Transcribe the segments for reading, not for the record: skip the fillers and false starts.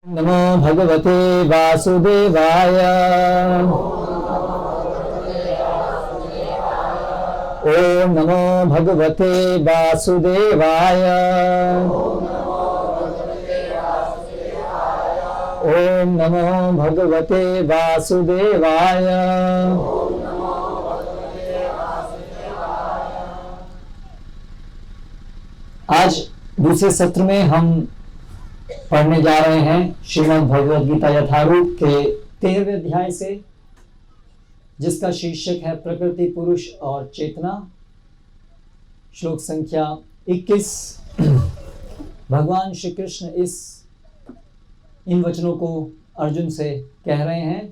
नमो भगवते वासुदेवाय। ओम नमो भगवते वासुदेवाय। ओम नमो भगवते वासुदेवाय। आज दूसरे सत्र में हम पढ़ने जा रहे हैं श्रीमद् भगवद गीता यथारूप के 13वें अध्याय से, जिसका शीर्षक है प्रकृति, पुरुष और चेतना। श्लोक संख्या 21। भगवान श्री कृष्ण इन वचनों को अर्जुन से कह रहे हैं।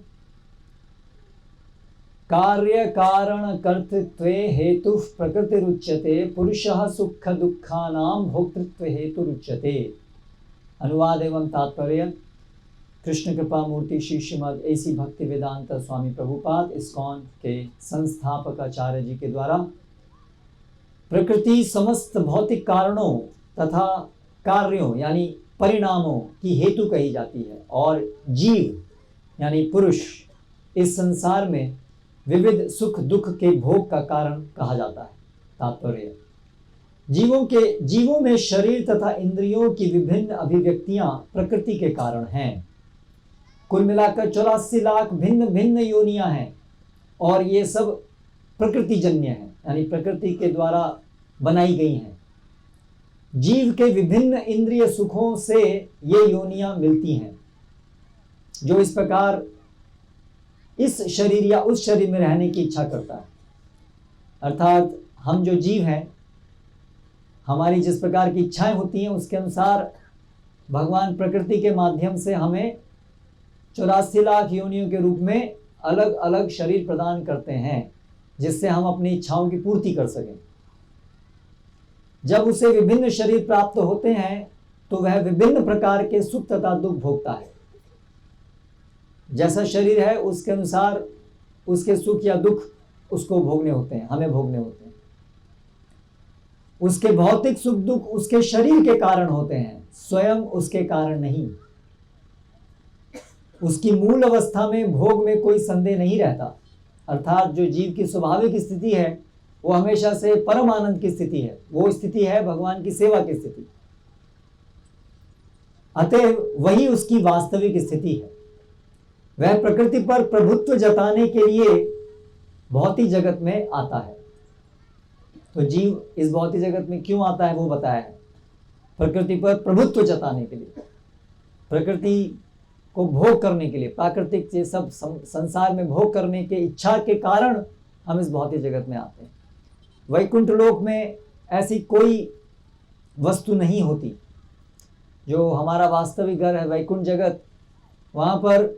कार्य कारण कर्तृत्वे हेतु प्रकृतिरुच्यते, पुरुषः सुख दुःखानां भोक्तृत्व हेतुरुच्यते। अनुवाद एवं तात्पर्य। कृष्ण कृपा मूर्ति श्री श्रीमद् ऐसी भक्ति वेदांत स्वामी प्रभुपाद इस्कॉन के संस्थापक आचार्य जी के द्वारा प्रकृति समस्त भौतिक कारणों तथा कार्यों यानी परिणामों की हेतु कही जाती है, और जीव यानी पुरुष इस संसार में विविध सुख दुख के भोग का कारण कहा जाता है। तात्पर्य, जीवों में शरीर तथा इंद्रियों की विभिन्न अभिव्यक्तियां प्रकृति के कारण हैं। कुल मिलाकर 84 लाख भिन्न भिन्न योनियां हैं, और ये सब प्रकृतिजन्य हैं, यानी प्रकृति के द्वारा बनाई गई हैं। जीव के विभिन्न इंद्रिय सुखों से ये योनियां मिलती हैं, जो इस प्रकार इस शरीर या उस शरीर में रहने की इच्छा करता है। अर्थात हम जो जीव हैं, हमारी जिस प्रकार की इच्छाएं होती हैं उसके अनुसार भगवान प्रकृति के माध्यम से हमें 84 लाख योनियों के रूप में अलग अलग शरीर प्रदान करते हैं, जिससे हम अपनी इच्छाओं की पूर्ति कर सकें। जब उसे विभिन्न शरीर प्राप्त होते हैं तो वह विभिन्न प्रकार के सुख तथा दुख भोगता है। जैसा शरीर है उसके अनुसार उसके सुख या दुख उसको भोगने होते हैं, हमें भोगने होते हैं। उसके भौतिक सुख दुख उसके शरीर के कारण होते हैं, स्वयं उसके कारण नहीं। उसकी मूल अवस्था में भोग में कोई संदेह नहीं रहता। अर्थात जो जीव की स्वाभाविक स्थिति है वो हमेशा से परम आनंद की स्थिति है। वो स्थिति है भगवान की सेवा की स्थिति। अतः वही उसकी वास्तविक स्थिति है। वह प्रकृति पर प्रभुत्व जताने के लिए भौतिक जगत में आता है। तो जीव इस भौतिक जगत में क्यों आता है वो बताया है। प्रकृति पर प्रभुत्व जताने के लिए, प्रकृति को भोग करने के लिए, प्राकृतिक से सब संसार में भोग करने के इच्छा के कारण हम इस भौतिक जगत में आते हैं। वैकुंठ लोक में ऐसी कोई वस्तु नहीं होती। जो हमारा वास्तविक घर है वैकुंठ जगत, वहाँ पर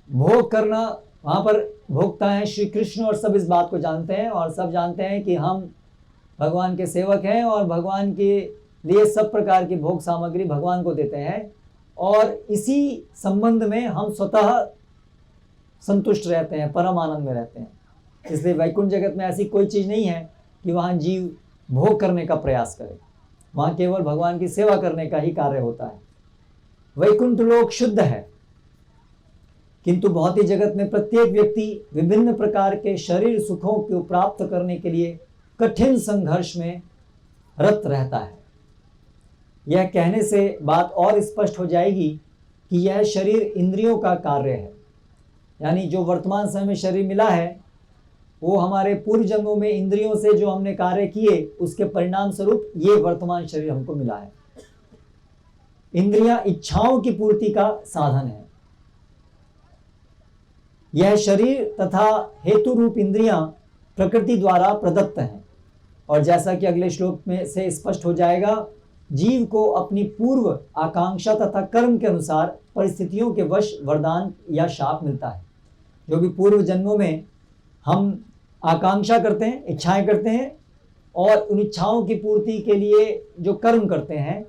भोग करना, वहाँ पर भोगता है श्री कृष्ण, और सब इस बात को जानते हैं, और सब जानते हैं कि हम भगवान के सेवक हैं और भगवान के लिए सब प्रकार की भोग सामग्री भगवान को देते हैं, और इसी संबंध में हम स्वतः संतुष्ट रहते हैं, परम आनंद में रहते हैं। इसलिए वैकुंठ जगत में ऐसी कोई चीज़ नहीं है कि वहाँ जीव भोग करने का प्रयास करे। वहाँ केवल भगवान की सेवा करने का ही कार्य होता है। वैकुंठ लोक शुद्ध है, किंतु भौतिक जगत में प्रत्येक व्यक्ति विभिन्न प्रकार के शरीर सुखों को प्राप्त करने के लिए कठिन संघर्ष में रत रहता है। यह कहने से बात और स्पष्ट हो जाएगी कि यह शरीर इंद्रियों का कार्य है। यानी जो वर्तमान समय में शरीर मिला है वो हमारे पूर्व जन्मों में इंद्रियों से जो हमने कार्य किए उसके परिणाम स्वरूप ये वर्तमान शरीर हमको मिला है। इंद्रियां इच्छाओं की पूर्ति का साधन है। यह शरीर तथा हेतु रूप इंद्रियां प्रकृति द्वारा प्रदत्त हैं, और जैसा कि अगले श्लोक में से स्पष्ट हो जाएगा, जीव को अपनी पूर्व आकांक्षा तथा कर्म के अनुसार परिस्थितियों के वश वरदान या शाप मिलता है। जो भी पूर्व जन्मों में हम आकांक्षा करते हैं, इच्छाएं करते हैं, और उन इच्छाओं की पूर्ति के लिए जो कर्म करते हैं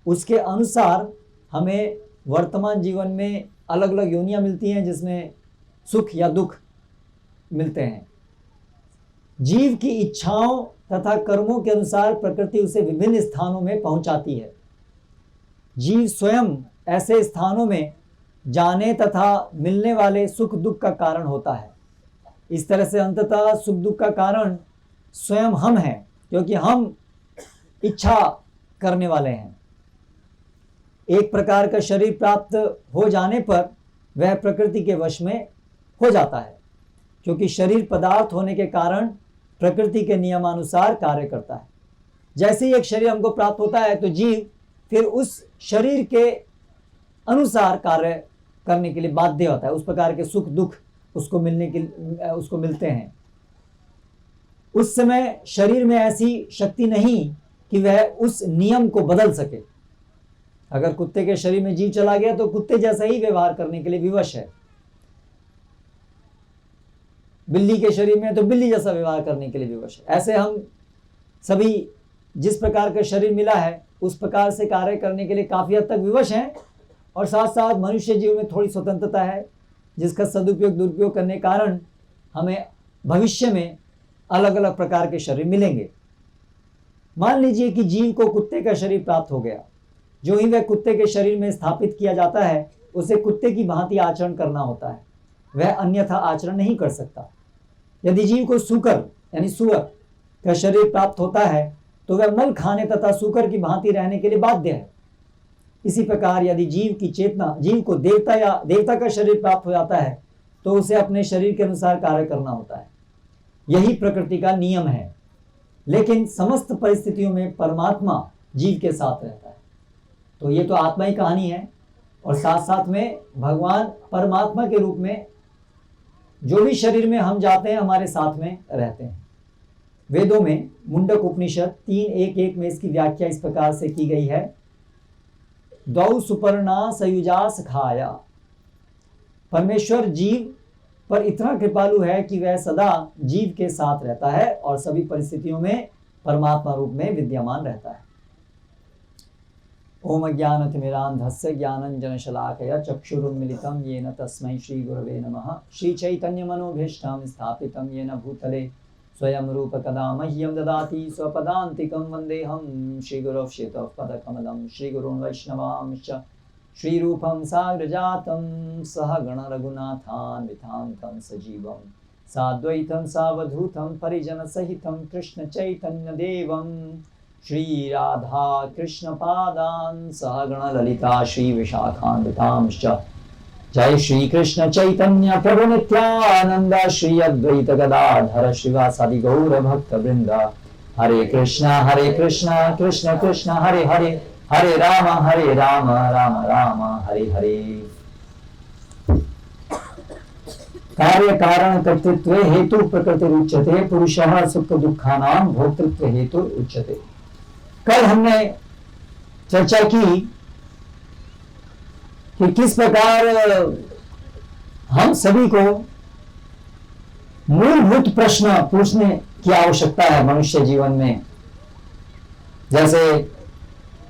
उसके अनुसार हमें वर्तमान जीवन में अलग अलग योनियां मिलती हैं, जिसमें सुख या दुख मिलते हैं। जीव की इच्छाओं तथा कर्मों के अनुसार प्रकृति उसे विभिन्न स्थानों में पहुंचाती है। जीव स्वयं ऐसे स्थानों में जाने तथा मिलने वाले सुख दुख का कारण होता है। इस तरह से अंततः सुख दुख का कारण स्वयं हम हैं, क्योंकि हम इच्छा करने वाले हैं। एक प्रकार का शरीर प्राप्त हो जाने पर वह प्रकृति के वश में हो जाता है, क्योंकि शरीर पदार्थ होने के कारण प्रकृति के नियमानुसार कार्य करता है। जैसे ही एक शरीर हमको प्राप्त होता है तो जीव फिर उस शरीर के अनुसार कार्य करने के लिए बाध्य होता है। उस प्रकार के सुख दुख उसको मिलते हैं। उस समय शरीर में ऐसी शक्ति नहीं कि वह उस नियम को बदल सके। अगर कुत्ते के शरीर में जीव चला गया तो कुत्ते जैसा ही व्यवहार करने के लिए विवश है। बिल्ली के शरीर में तो बिल्ली जैसा व्यवहार करने के लिए विवश है। ऐसे हम सभी जिस प्रकार का शरीर मिला है उस प्रकार से कार्य करने के लिए काफी हद तक विवश हैं, और साथ साथ मनुष्य जीवन में थोड़ी स्वतंत्रता है, जिसका सदुपयोग दुरुपयोग करने के कारण हमें भविष्य में अलग अलग प्रकार के शरीर मिलेंगे। मान लीजिए कि जीव को कुत्ते का शरीर प्राप्त हो गया। जो ही वह कुत्ते के शरीर में स्थापित किया जाता है उसे कुत्ते की भांति आचरण करना होता है, वह अन्यथा आचरण नहीं कर सकता। यदि जीव को सूकर यानी सुअर का शरीर प्राप्त होता है तो वह मल खाने तथा सूकर की भांति रहने के लिए बाध्य है। इसी प्रकार यदि जीव को देवता का शरीर प्राप्त हो जाता है तो उसे अपने शरीर के अनुसार कार्य करना होता है। यही प्रकृति का नियम है। लेकिन समस्त परिस्थितियों में परमात्मा जीव के साथ रहता है। तो ये तो आत्मा ही कहानी है, और साथ साथ में भगवान परमात्मा के रूप में जो भी शरीर में हम जाते हैं हमारे साथ में रहते हैं। वेदों में मुंडक उपनिषद 3:1-1 में इसकी व्याख्या इस प्रकार से की गई है। दौ सुपर्णा सयुजास खाया। परमेश्वर जीव पर इतना कृपालु है कि वह सदा जीव के साथ रहता है और सभी परिस्थितियों में परमात्मा रूप में विद्यमान रहता है। ओम ज्ञानतिमिरान्धस्य ज्ञानञ्जनशलाकया चक्षुरुन्मिलितं येन तस्मै श्रीगुरवे नमः। श्रीचैतन्यमनोभीष्टं स्थापितं येन भूतले स्वयं रूप कदा मह्यं ददाति स्वपदान्तिकं वन्देऽहं श्रीगुरोः श्रीतः पदकमलं श्रीगुरून् वैष्णवांश्च श्रीरूपं साग्रजातं सहगण रघुनाथान्वितान्तं सजीवं साद्वैतं सावधूतं परिजनसहितं कृष्णचैतन्यदेवं श्रीराधा कृष्णपादान् सहगण ललिता श्रीविशाखान्वितांश्च। जय श्री कृष्ण चैतन्य प्रभु नित्यानंद श्री अद्वैत गदाधर श्रीवासादि गौर भक्त वृंद। हरे कृष्णा कृष्ण कृष्ण हरे हरे, हरे राम राम राम हरे हरे। कार्य कारण कर्तृत्व हेतु प्रकृति उच्यते, पुरुषः सुख दुखानां भोक्तृत्व हेतु उच्यते। कल हमने चर्चा की कि किस प्रकार हम सभी को मूलभूत प्रश्न पूछने की आवश्यकता है मनुष्य जीवन में। जैसे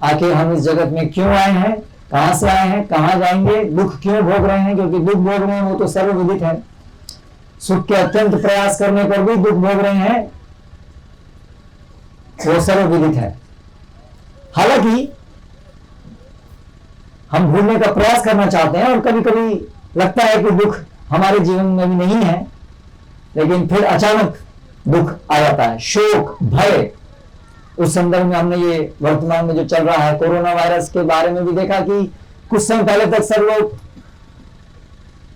आखिर हम इस जगत में क्यों आए हैं, कहां से आए हैं, कहां जाएंगे, दुख क्यों भोग रहे हैं, क्योंकि दुख भोग रहे हैं वो तो सर्वविदित है। सुख के अत्यंत प्रयास करने पर भी दुख भोग रहे हैं वो सर्वविदित है। हालांकि हम भूलने का प्रयास करना चाहते हैं और कभी कभी लगता है कि दुख हमारे जीवन में भी नहीं है, लेकिन फिर अचानक दुख आ जाता है, शोक भय। उस संदर्भ में हमने ये वर्तमान में जो चल रहा है कोरोना वायरस के बारे में भी देखा कि कुछ समय पहले तक सब लोग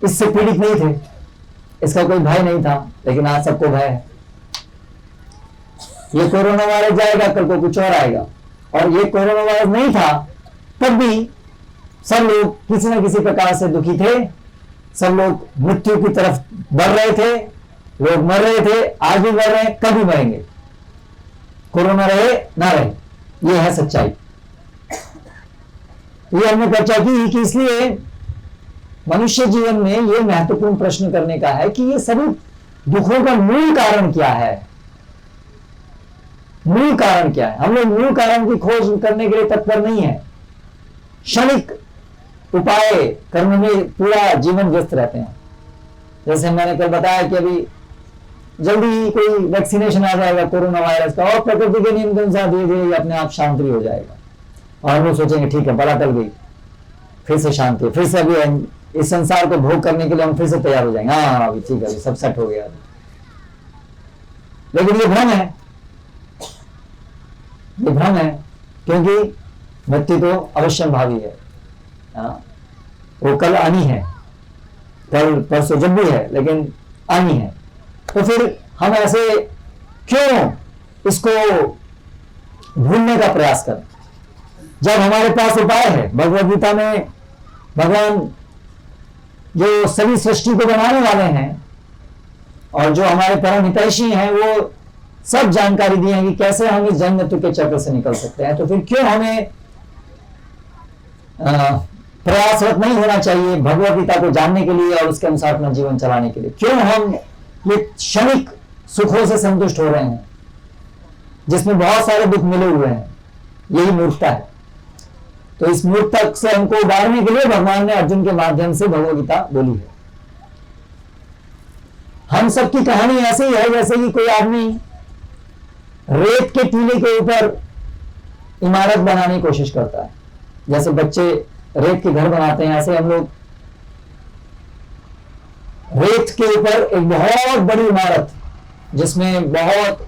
इससे पीड़ित नहीं थे, इसका कोई भय नहीं था, लेकिन आज सबको भय है। ये कोरोना वायरस जाएगा, कल को कुछ और आएगा। और ये कोरोना वायरस नहीं था तब भी सब लोग किसी न किसी प्रकार से दुखी थे, सब लोग मृत्यु की तरफ बढ़ रहे थे, लोग मर रहे थे, आज भी मर रहे हैं, कभी मरेंगे, कोरोना रहे ना रहे, ये है सच्चाई। ये हमने चर्चा की कि इसलिए मनुष्य जीवन में ये महत्वपूर्ण प्रश्न करने का है कि ये सभी दुखों का मूल कारण क्या है, मूल कारण क्या है। हम लोग मूल कारण की खोज करने के लिए तत्पर नहीं है, क्षणिक उपाय करने में पूरा जीवन व्यस्त रहते हैं। जैसे मैंने कल बताया कि अभी जल्दी कोई वैक्सीनेशन आ जाएगा कोरोना वायरस का और प्रकृति के नियम के अनुसार धीरे धीरे अपने आप शांत भी हो जाएगा और हम लोग सोचेंगे ठीक है बला टल गई। फिर से शांति, फिर से अभी इस संसार को भोग करने के लिए हम फिर से तैयार हो जाएंगे। हाँ अभी ठीक है, अभी सब सेट हो गया। लेकिन ये भ्रम है, ये भ्रम है, क्योंकि मृत्यु तो अवश्य भावी है। वो कल आनी है, कल परसों जब भी है, लेकिन आनी है। तो फिर हम ऐसे क्यों इसको भूलने का प्रयास करें, जब हमारे पास उपाय है। भगवद गीता में भगवान जो सभी सृष्टि को बनाने वाले हैं और जो हमारे परम हितैषी हैं, वो सब जानकारी दी है कि कैसे हम इस जन्म मृत्यु के चक्र से निकल सकते हैं। तो फिर क्यों हमें प्रयासरत नहीं होना चाहिए भगवद गीता को जानने के लिए और उसके अनुसार अपना जीवन चलाने के लिए? क्यों हम ये क्षणिक सुखों से संतुष्ट हो रहे हैं जिसमें बहुत सारे दुख मिले हुए हैं? यही मूर्खता है। तो इस मूर्खता से हमको उबारने के लिए भगवान ने अर्जुन के माध्यम से भगवद गीता बोली है। हम सबकी कहानी ऐसे ही है जैसे कि कोई आदमी रेत के टीले के ऊपर इमारत बनाने की कोशिश करता है। जैसे बच्चे रेत के घर बनाते हैं, ऐसे हम लोग रेत के ऊपर एक बहुत बड़ी इमारत, जिसमें बहुत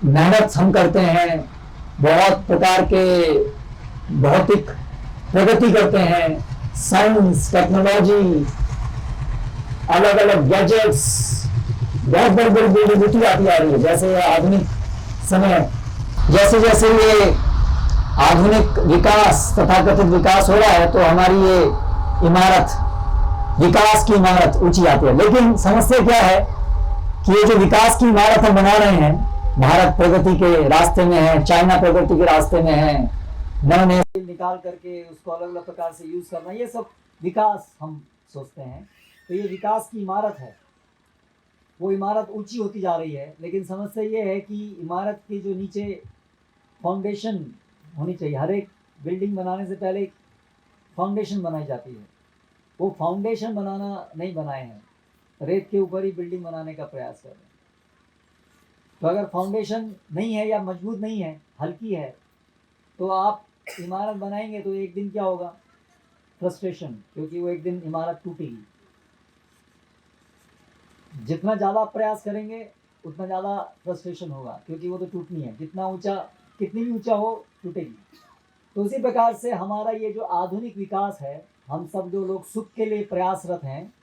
मेहनत हम करते हैं, बहुत प्रकार के भौतिक प्रगति करते हैं, साइंस टेक्नोलॉजी, अलग अलग गैजेट्स, बहुत बड़ी बड़ी बिल्डिंग उठी आती आ रही है। जैसे आधुनिक समय, जैसे जैसे ये आधुनिक विकास तथाकथित विकास हो रहा है, तो हमारी ये इमारत, विकास की इमारत ऊंची आती है। लेकिन समस्या क्या है कि ये जो विकास की इमारत हम बना रहे हैं, भारत प्रगति के रास्ते में है, चाइना प्रगति के रास्ते में है, नए नए निकाल करके उसको अलग अलग प्रकार से यूज करना, ये सब विकास हम सोचते हैं। तो ये विकास की इमारत है, वो इमारत ऊंची होती जा रही है। लेकिन समस्या ये है कि इमारत के जो नीचे फाउंडेशन होनी चाहिए, हर एक बिल्डिंग बनाने से पहले एक फाउंडेशन बनाई जाती है। वो फाउंडेशन बनाना नहीं बनाए हैं, रेत के ऊपर ही बिल्डिंग बनाने का प्रयास कर रहे हैं। तो अगर फाउंडेशन नहीं है या मजबूत नहीं है, हल्की है, तो आप इमारत बनाएंगे तो एक दिन क्या होगा? फ्रस्ट्रेशन, क्योंकि वो एक दिन इमारत टूटेगी। जितना ज़्यादा प्रयास करेंगे उतना ज़्यादा फ्रस्ट्रेशन होगा, क्योंकि वो तो टूटनी है। जितना ऊंचा, कितनी भी ऊंचा हो, टूटेगी। तो उसी प्रकार से हमारा ये जो आधुनिक विकास है, हम सब जो लोग सुख के लिए प्रयासरत हैं,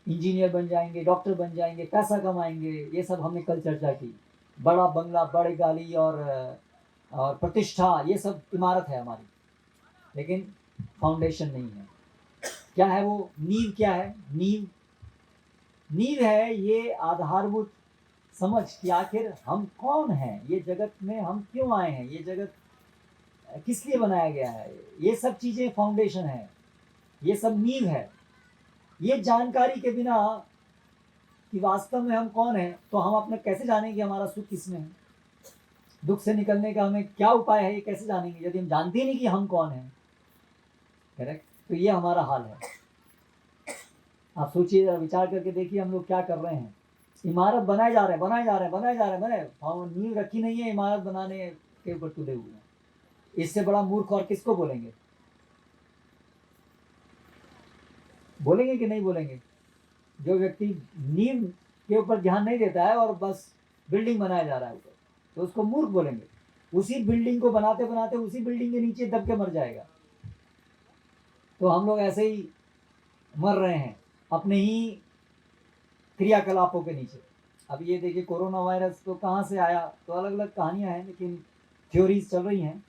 इंजीनियर बन जाएंगे, डॉक्टर बन जाएंगे, पैसा कमाएंगे, ये सब हमने कल चर्चा की। बड़ा बंगला, बड़ी गाड़ी और प्रतिष्ठा, ये सब इमारत है हमारी, लेकिन फाउंडेशन नहीं है। क्या है वो? नींव क्या है? नींव है ये आधारभूत समझ कि आखिर हम कौन हैं, ये जगत में हम क्यों आए हैं, ये जगत किस लिए बनाया गया है। ये सब चीज़ें फाउंडेशन है, ये सब नींव है। ये जानकारी के बिना कि वास्तव में हम कौन हैं, तो हम अपने कैसे जानेंगे हमारा सुख किसमें है, दुख से निकलने का हमें क्या उपाय है, ये कैसे जानेंगे यदि हम जानते ही नहीं कि हम कौन हैं? करेक्ट। तो ये हमारा हाल है। आप सोचिए, जरा विचार करके देखिए, हम लोग क्या कर रहे हैं। इमारत बनाए जा रहे हैं, नींव रखी नहीं है, इमारत बनाने के ऊपर तुले हुए हैं। इससे बड़ा मूर्ख और किसको बोलेंगे? बोलेंगे कि नहीं बोलेंगे? जो व्यक्ति नींव के ऊपर ध्यान नहीं देता है और बस बिल्डिंग बनाया जा रहा है ऊपर, तो उसको मूर्ख बोलेंगे। उसी बिल्डिंग को बनाते बनाते उसी बिल्डिंग के नीचे दब के मर जाएगा। तो हम लोग ऐसे ही मर रहे हैं अपने ही क्रियाकलापों के नीचे। अब ये देखिए, कोरोना वायरस तो कहाँ से आया, तो अलग अलग कहानियाँ हैं, लेकिन थ्योरीज चल रही हैं।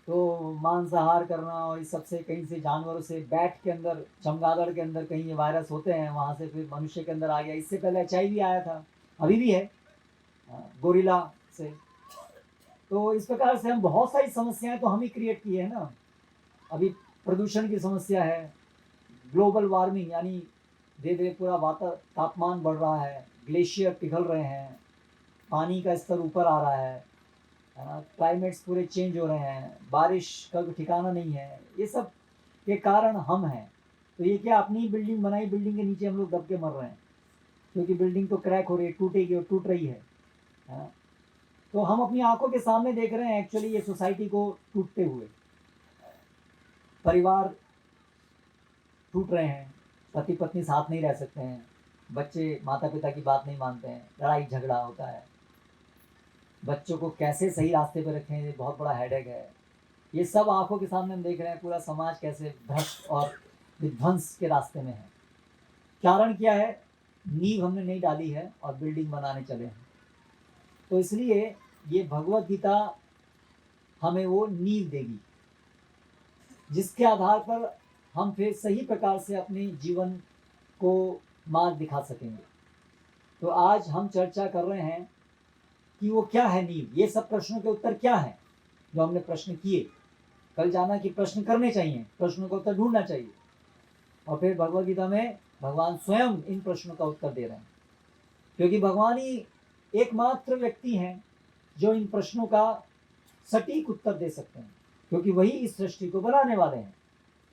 तो मांसाहार करना और इस सबसे, कहीं से जानवरों से, बैट के अंदर, चमगादड़ के अंदर कहीं ये वायरस होते हैं, वहाँ से फिर मनुष्य के अंदर आ गया। इससे पहले HIV आया था, अभी भी है, गोरिल्ला से। तो इस प्रकार से हम बहुत सारी समस्याएं तो हम ही क्रिएट किए हैं ना। अभी प्रदूषण की समस्या है, ग्लोबल वार्मिंग, यानी धीरे धीरे पूरा तापमान बढ़ रहा है, ग्लेशियर पिघल रहे हैं, पानी का स्तर ऊपर आ रहा है, क्लाइमेट्स पूरे चेंज हो रहे हैं, बारिश का कोई ठिकाना नहीं है। ये सब के कारण हम हैं। तो ये क्या, अपनी बिल्डिंग बनाई, बिल्डिंग के नीचे हम लोग दब के मर रहे हैं, क्योंकि बिल्डिंग तो क्रैक हो रही है, टूटेगी और टूट रही है। तो हम अपनी आंखों के सामने देख रहे हैं एक्चुअली ये सोसाइटी को टूटते हुए। परिवार टूट रहे हैं, पति पत्नी साथ नहीं रह सकते हैं, बच्चे माता पिता की बात नहीं मानते हैं, लड़ाई झगड़ा होता है, बच्चों को कैसे सही रास्ते पर रखें ये बहुत बड़ा हेडेक है। ये सब आंखों के सामने हम देख रहे हैं, पूरा समाज कैसे भ्रष्ट और विध्वंस के रास्ते में है। कारण क्या है? नींव हमने नहीं डाली है और बिल्डिंग बनाने चले हैं। तो इसलिए ये भगवत गीता हमें वो नींव देगी जिसके आधार पर हम फिर सही प्रकार से अपने जीवन को मार्ग दिखा सकेंगे। तो आज हम चर्चा कर रहे हैं कि वो क्या है नींव, ये सब प्रश्नों के उत्तर क्या हैं जो हमने प्रश्न किए। कल जाना कि प्रश्न करने चाहिए, प्रश्नों का उत्तर ढूंढना चाहिए, और फिर भगवद गीता में भगवान स्वयं इन प्रश्नों का उत्तर दे रहे हैं, क्योंकि भगवान ही एकमात्र व्यक्ति हैं जो इन प्रश्नों का सटीक उत्तर दे सकते हैं, क्योंकि वही इस सृष्टि को बनाने वाले हैं,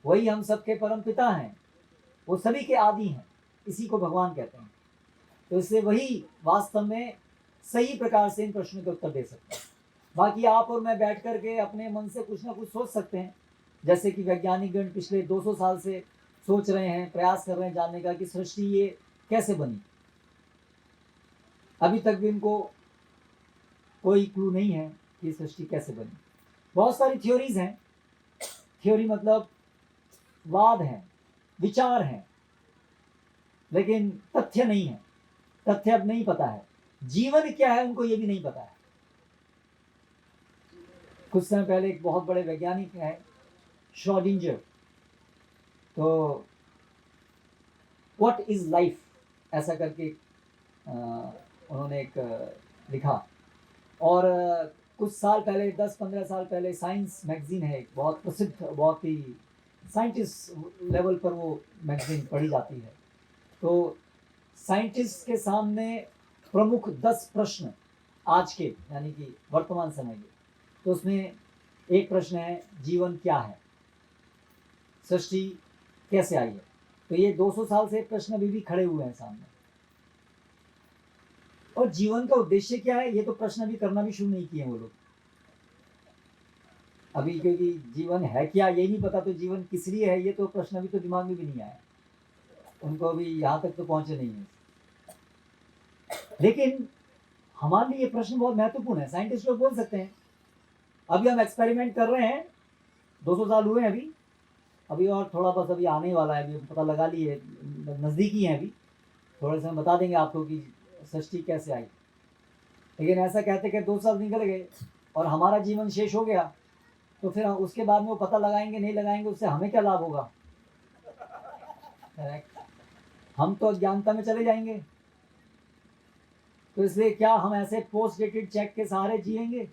वही हम सबके परम पिता हैं, वो सभी के आदि हैं, इसी को भगवान कहते हैं। तो इससे वही वास्तव में सही प्रकार से इन प्रश्नों के उत्तर दे सकते हैं। बाकी आप और मैं बैठ कर के अपने मन से कुछ ना कुछ सोच सकते हैं, जैसे कि वैज्ञानिक गण पिछले 200 साल से सोच रहे हैं, प्रयास कर रहे हैं जानने का कि सृष्टि ये कैसे बनी। अभी तक भी इनको कोई क्लू नहीं है कि सृष्टि कैसे बनी। बहुत सारी थ्योरीज हैं, थ्योरी मतलब वाद हैं, विचार हैं, लेकिन तथ्य नहीं है। तथ्य अब नहीं पता है, जीवन क्या है उनको ये भी नहीं पता है। कुछ समय पहले एक बहुत बड़े वैज्ञानिक हैं श्रोडिंगर, तो व्हाट इज लाइफ ऐसा करके उन्होंने एक लिखा, और कुछ साल पहले 10-15 साल पहले साइंस मैगजीन है, एक बहुत प्रसिद्ध, बहुत ही साइंटिस्ट लेवल पर वो मैगजीन पढ़ी जाती है। तो साइंटिस्ट के सामने प्रमुख 10 प्रश्न आज के यानी कि वर्तमान समय के, तो उसमें एक प्रश्न है जीवन क्या है, सृष्टि कैसे आई है। तो ये 200 साल से प्रश्न अभी भी खड़े हुए हैं सामने। और जीवन का उद्देश्य क्या है, ये तो प्रश्न अभी करना भी शुरू नहीं किए वो लोग अभी, क्योंकि जीवन है क्या ये नहीं पता, तो जीवन किस लिए है ये तो प्रश्न अभी तो दिमाग में भी नहीं आया उनको, अभी यहाँ तक तो पहुंचे नहीं है। लेकिन हमारे लिए ये प्रश्न बहुत महत्वपूर्ण है। साइंटिस्ट लोग बोल सकते हैं अभी हम एक्सपेरिमेंट कर रहे हैं, 200 साल हुए हैं अभी और थोड़ा बस अभी आने वाला है, अभी पता लगा लिए, नज़दीकी है, अभी थोड़े से हम बता देंगे आपको कि सृष्टि कैसे आई। लेकिन ऐसा कहते कि 2 साल निकल गए और हमारा जीवन शेष हो गया, तो फिर उसके बाद में वो पता लगाएंगे नहीं लगाएंगे, उससे हमें क्या लाभ होगा? हम तो अज्ञानता में चले जाएंगे। तो इसलिए क्या हम ऐसे पोस्ट डेटेड चेक के सहारे जिएंगे?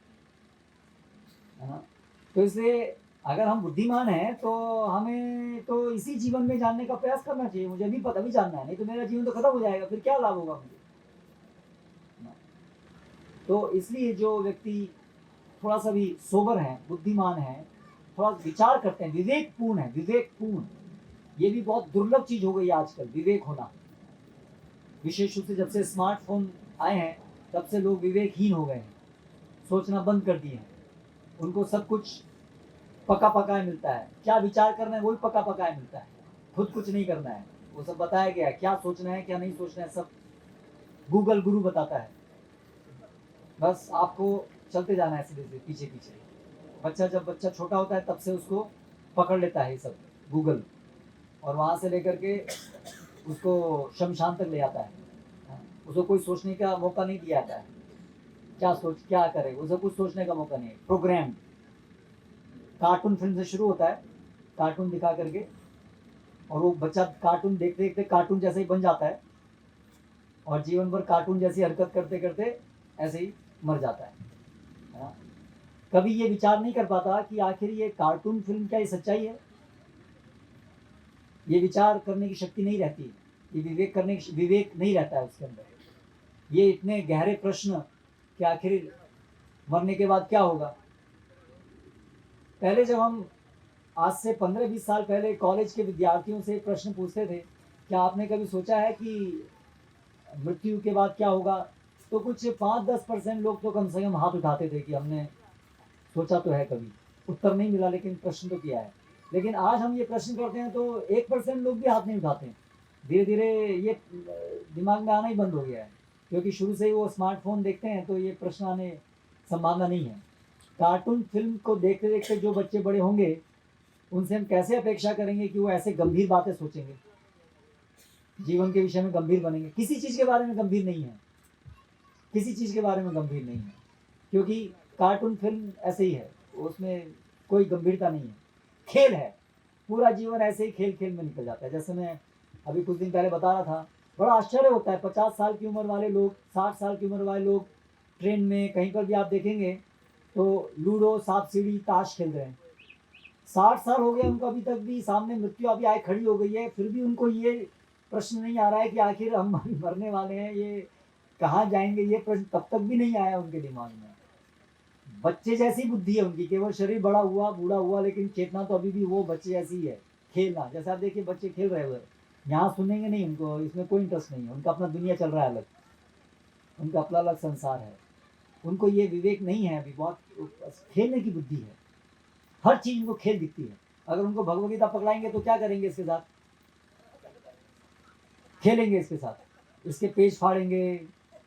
तो इसलिए अगर हम बुद्धिमान हैं तो हमें तो इसी जीवन में जानने का प्रयास करना चाहिए। मुझे भी पता भी जानना है, नहीं तो मेरा जीवन तो खत्म हो जाएगा, फिर क्या लाभ होगा मुझे? तो इसलिए जो व्यक्ति थोड़ा सा भी सोबर है, बुद्धिमान है, थोड़ा विचार करते हैं, विवेकपूर्ण है, विवेकपूर्ण, ये भी बहुत दुर्लभ चीज हो गई आजकल, विवेक होना। विशेष रूप से जब से स्मार्टफोन आए हैं तब से लोग विवेकहीन हो गए हैं, सोचना बंद कर दिए हैं। उनको सब कुछ पका पकाया मिलता है, क्या विचार करना है वही पका पकाया मिलता है, खुद कुछ नहीं करना है, वो सब बताया गया है, क्या सोचना है क्या नहीं सोचना है सब गूगल गुरु बताता है। बस आपको चलते जाना है सीधे से पीछे पीछे। जब बच्चा छोटा होता है तब से उसको पकड़ लेता है ये सब गूगल, और वहाँ से लेकर के उसको शमशान तक ले आता है। उसको कोई सोचने का मौका नहीं दिया जाता है, क्या करे, उसे कुछ सोचने का मौका नहीं है। प्रोग्राम कार्टून फिल्म से शुरू होता है, कार्टून दिखा करके, और वो बच्चा कार्टून देखते देखते कार्टून जैसे ही बन जाता है, और जीवन भर कार्टून जैसी हरकत करते करते ऐसे ही मर जाता है। कभी ये विचार नहीं कर पाता कि आखिर ये कार्टून फिल्म क्या ये सच्चाई है। ये विचार करने की शक्ति नहीं रहती, ये विवेक नहीं रहता है उसके अंदर। ये इतने गहरे प्रश्न कि आखिर मरने के बाद क्या होगा। पहले जब हम आज से 15-20 साल पहले कॉलेज के विद्यार्थियों से प्रश्न पूछते थे, क्या आपने कभी सोचा है कि मृत्यु के बाद क्या होगा, तो कुछ 5-10% लोग तो कम से कम हाथ उठाते थे कि हमने सोचा तो है। कभी उत्तर नहीं मिला लेकिन प्रश्न तो किया है। लेकिन आज हम ये प्रश्न करते हैं तो 1% लोग भी हाथ नहीं उठाते हैं। धीरे धीरे ये दिमाग में आना ही बंद हो गया है, क्योंकि शुरू से ही वो स्मार्टफोन देखते हैं, तो ये प्रश्न आने संभावना नहीं है। कार्टून फिल्म को देखते देखते जो बच्चे बड़े होंगे, उनसे हम कैसे अपेक्षा करेंगे कि वो ऐसे गंभीर बातें सोचेंगे, जीवन के विषय में गंभीर बनेंगे? किसी चीज़ के बारे में गंभीर नहीं है, किसी चीज़ के बारे में गंभीर नहीं है, क्योंकि कार्टून फिल्म ऐसे ही है, उसमें कोई गंभीरता नहीं है, खेल है। पूरा जीवन ऐसे ही खेल खेल में निकल जाता है। जैसे मैं अभी कुछ दिन पहले बता रहा था, बड़ा आश्चर्य होता है, 50 साल की उम्र वाले लोग, 60 साल की उम्र वाले लोग ट्रेन में कहीं पर भी आप देखेंगे तो लूडो, सांप सीढ़ी, ताश खेल रहे हैं। 60 साल हो गए उनको, अभी तक भी सामने मृत्यु अभी आए खड़ी हो गई है, फिर भी उनको ये प्रश्न नहीं आ रहा है कि आखिर हम मरने वाले हैं, ये कहाँ जाएंगे, ये प्रश्न तब तक भी नहीं आया उनके दिमाग में। बच्चे जैसी बुद्धि है उनकी, केवल शरीर बड़ा हुआ, बूढ़ा हुआ, लेकिन चेतना तो अभी भी वो बच्चे जैसी है। खेलना, जैसे आप देखिए बच्चे खेल रहे हुए, यहाँ सुनेंगे नहीं, उनको इसमें कोई इंटरेस्ट नहीं है, उनका अपना दुनिया चल रहा है अलग, उनका अपना अलग संसार है, उनको ये विवेक नहीं है अभी, बहुत खेलने की बुद्धि है, हर चीज उनको खेल दिखती है। अगर उनको भगवद गीता पकड़ाएंगे तो क्या करेंगे इसके साथ? खेलेंगे इसके साथ, इसके पेज फाड़ेंगे,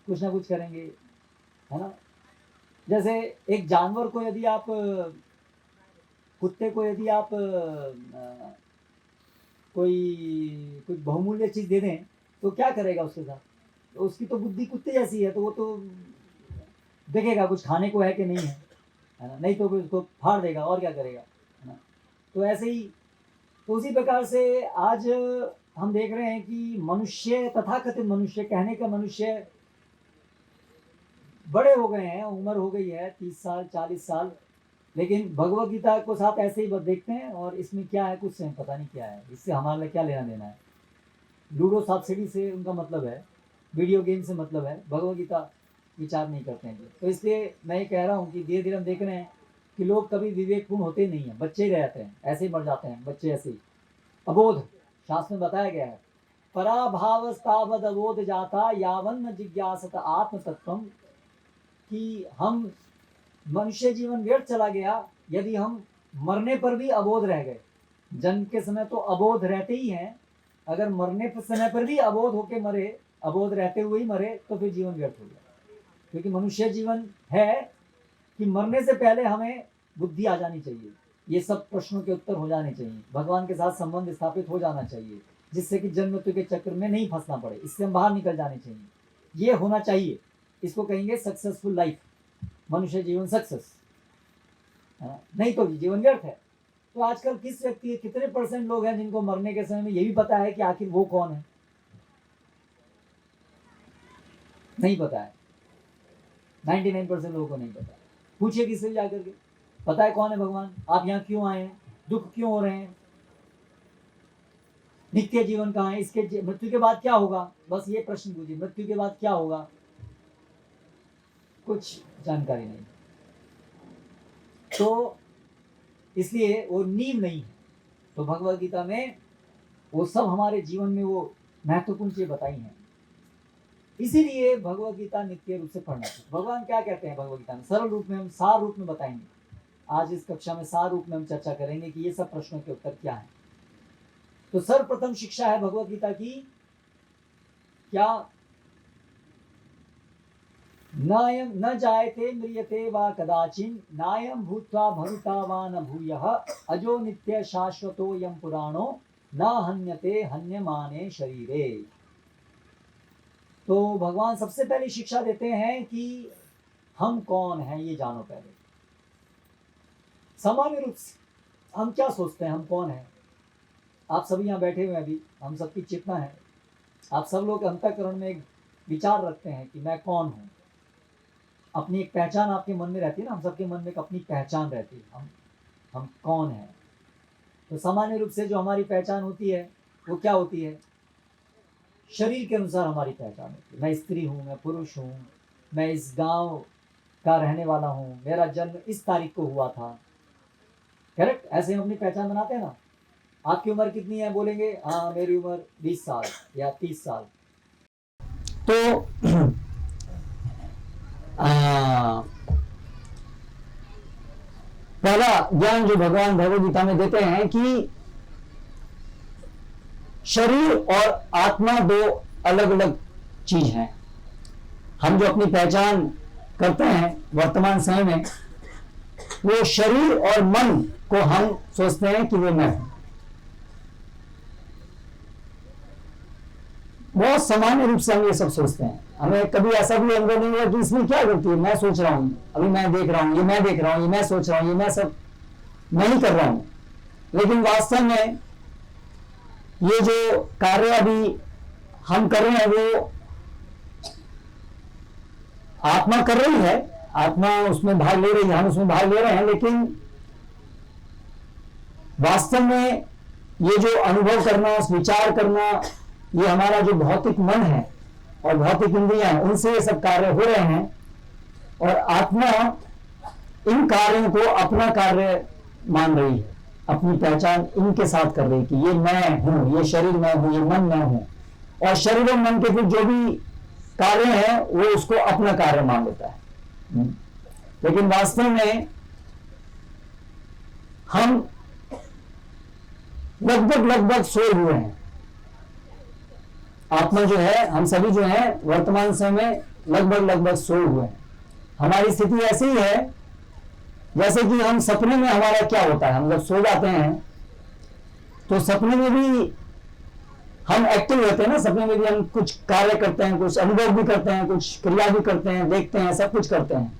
कुछ ना कुछ करेंगे, है ना। जैसे एक जानवर को यदि आप, कुत्ते को यदि आप कोई कुछ बहुमूल्य चीज दे दें तो क्या करेगा उसके साथ? तो उसकी तो बुद्धि कुत्ते जैसी है, तो वो तो देखेगा कुछ खाने को है कि नहीं है ना, नहीं तो फिर उसको फाड़ देगा, और क्या करेगा, है ना। तो ऐसे ही, तो उसी प्रकार से आज हम देख रहे हैं कि मनुष्य, तथाकथित मनुष्य, कहने का मनुष्य बड़े हो गए हैं, उम्र हो गई है 30 साल 40 साल, लेकिन भगवत गीता को साथ ऐसे ही बस देखते हैं, और इसमें क्या है कुछ से पता नहीं क्या है, इससे हमारे लिए क्या लेना देना है। लूडो सांप सीढ़ी से उनका मतलब है, वीडियो गेम से मतलब है, भगवत गीता विचार नहीं करते हैं। तो इसलिए मैं ये कह रहा हूँ कि धीरे धीरे हम देख रहे हैं कि लोग कभी विवेकपूर्ण होते नहीं हैं, बच्चे ही रहते हैं, ऐसे ही मर जाते हैं बच्चे, ऐसे ही अबोध। शास्त्र में बताया गया है, पराभावस्तावद अबोध जाता यावन न जिज्ञासत आत्म तत्वम, कि हम मनुष्य जीवन व्यर्थ चला गया यदि हम मरने पर भी अबोध रह गए। जन्म के समय तो अबोध रहते ही हैं, अगर मरने के समय पर भी अबोध होके मरे, अबोध रहते हुए ही मरे, तो फिर जीवन व्यर्थ हो गया। क्योंकि मनुष्य जीवन है कि मरने से पहले हमें बुद्धि आ जानी चाहिए, ये सब प्रश्नों के उत्तर हो जाने चाहिए, भगवान के साथ संबंध स्थापित हो जाना चाहिए, जिससे कि जन्म मृत्यु के चक्र में नहीं फंसना पड़े, इससे हम बाहर निकल जाने चाहिए, ये होना चाहिए। इसको कहेंगे सक्सेसफुल लाइफ, मनुष्य जीवन सक्सेस, नहीं तो जीवन व्यर्थ है। तो आजकल किस व्यक्ति, कितने % लोग हैं जिनको मरने के समय में ये भी पता है कि आखिर वो कौन है? नहीं पता है, 99% लोगों को नहीं पता। पूछिए किससे जाकर के, पता है कौन है भगवान, आप यहाँ क्यों आए हैं, दुख क्यों हो रहे हैं, नित्य जीवन कहाँ है, इसके मृत्यु के बाद क्या होगा, बस ये प्रश्न पूछिए, मृत्यु के बाद क्या होगा, कुछ जानकारी नहीं। तो इसलिए वो नींव नहीं है। तो भगवद गीता में वो सब हमारे जीवन में वो महत्वपूर्ण चीजें बताई हैं, इसीलिए भगवद गीता नित्य रूप से पढ़ना चाहिए। भगवान क्या कहते हैं भगवद गीता में, सरल रूप में, हम सार रूप में बताएंगे। आज इस कक्षा में सार रूप में हम चर्चा करेंगे कि ये सब प्रश्नों के उत्तर क्या है। तो सर्वप्रथम शिक्षा है भगवद गीता की, क्या? न जायते म्रियते वा कदाचिन, नायं भूत्वा भविता वा न भूयः, अजो नित्य शाश्वतोऽयं पुराणो, न हन्यते हन्यमाने शरीरे। तो भगवान सबसे पहले शिक्षा देते हैं कि हम कौन हैं ये जानो पहले। सामान्य रूप से हम क्या सोचते हैं, हम कौन हैं? आप सभी यहाँ बैठे हुए हैं, अभी हम सबकी चेतना है, आप सब लोग अंतःकरण में एक विचार रखते हैं कि मैं कौन हूँ, अपनी एक पहचान आपके मन में रहती है ना, हम सबके मन में एक अपनी पहचान रहती है, हम कौन है। तो सामान्य रूप से जो हमारी पहचान होती है वो क्या होती है? शरीर के अनुसार हमारी पहचान होती है। मैं स्त्री हूँ, मैं पुरुष हूँ, मैं इस गांव का रहने वाला हूँ, मेरा जन्म इस तारीख को हुआ था, करेक्ट? ऐसे हम अपनी पहचान बनाते हैं ना। आपकी उम्र कितनी है, बोलेंगे हाँ मेरी उम्र 20 साल या 30 साल। तो पहला ज्ञान जो भगवान भगवद गीता में देते हैं कि शरीर और आत्मा दो अलग अलग चीज हैं। हम जो अपनी पहचान करते हैं वर्तमान समय में, वो शरीर और मन को हम सोचते हैं कि वो मैं हूं। बहुत सामान्य रूप से हम ये सब सोचते हैं। हमें कभी ऐसा भी अनुभव नहीं हुआ कि इसमें क्या गलती है, मैं सोच रहा हूं, अभी मैं देख रहा हूं, ये मैं देख रहा हूं, ये मैं सोच रहा हूं, ये मैं सब मैं ही कर रहा हूं। लेकिन वास्तव में ये जो कार्य अभी हम कर रहे हैं वो आत्मा कर रही है, आत्मा उसमें भाग ले रही है, हम उसमें भाग ले रहे हैं। लेकिन वास्तव में ये जो अनुभव करना, विचार करना, ये हमारा जो भौतिक मन है और भौतिक इंद्रियां हैं, उनसे ये सब कार्य हो रहे हैं। और आत्मा इन कार्यों को अपना कार्य मान रही है, अपनी पहचान इनके साथ कर रही है कि ये मैं हूं, ये शरीर मैं हूं, ये मन मैं हूं। और शरीर और मन के फिर जो भी कार्य है वो उसको अपना कार्य मान लेता है। लेकिन वास्तव में हम लगभग सोए हुए हैं। आत्मा जो है, हम सभी जो है वर्तमान समय में लगभग सोए हुए हैं। हमारी स्थिति ऐसी ही है जैसे कि हम सपने में, हमारा क्या होता है, हम जब सो जाते हैं तो सपने में भी हम एक्टिव रहते हैं ना। सपने में भी हम कुछ कार्य करते हैं, कुछ अनुभव भी करते हैं, कुछ क्रिया भी करते हैं, देखते हैं, सब कुछ करते हैं।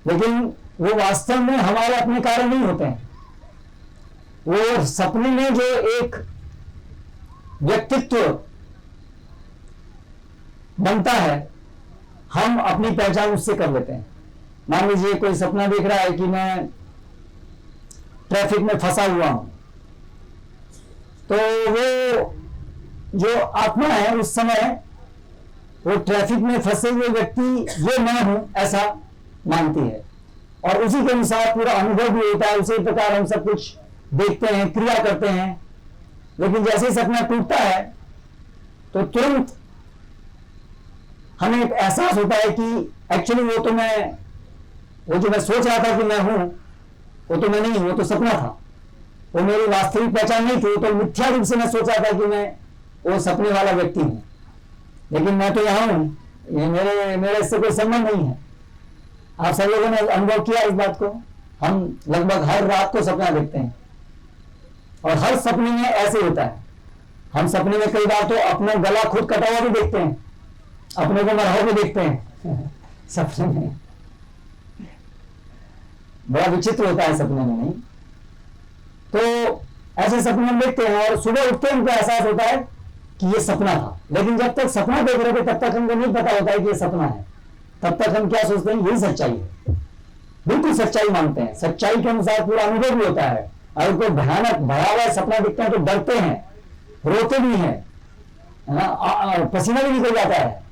लेकिन वो वास्तव में हमारे अपने कार्य नहीं होते हैं। वो सपने में जो एक व्यक्तित्व बनता है, हम अपनी पहचान उससे कर लेते हैं। मान लीजिए कोई सपना देख रहा है कि मैं ट्रैफिक में फंसा हुआ हूं, तो वो जो आत्मा है उस समय वो ट्रैफिक में फंसे हुए व्यक्ति ये मैं हूं ऐसा मानती है, और उसी के अनुसार पूरा अनुभव भी होता है। उसी प्रकार हम सब कुछ देखते हैं, क्रिया करते हैं। लेकिन जैसे ही सपना टूटता है तो तुरंत हमें एक एहसास होता है कि एक्चुअली वो जो मैं सोच रहा था कि मैं हूं, वो तो मैं नहीं हूं, वो तो सपना था, वो मेरी वास्तविक पहचान नहीं थी। वो तो मिथ्या रूप से मैं सोचा था कि मैं वो सपने वाला व्यक्ति हूं, लेकिन मैं तो यहां हूं, ये मेरे इससे कोई संबंध नहीं है। आप सब लोगों ने अनुभव किया इस बात को। हम लगभग हर रात को सपना देखते हैं, और हर सपने में ऐसे होता है। हम सपने में कई बार तो अपना गला खुद कटा हुआ भी देखते हैं, अपने को मरा हुआ भी देखते हैं सपने में। बड़ा विचित्र होता है सपने में, नहीं? तो ऐसे सपने हम देखते हैं, और सुबह उठते हमको एहसास होता है कि ये सपना था। लेकिन जब तक सपना देख रहे थे तब तक हमको नहीं पता होता है कि ये सपना है। तब तक हम क्या सोचते हैं, यही सच्चाई है, बिल्कुल सच्चाई मानते हैं। सच्चाई के अनुसार पूरा अनुभव भी होता है। अगर कोई भयानक भयावह सपना दिखता है तो डरते हैं, रोते भी हैं, है ना, पसीना भी निकल जाता है,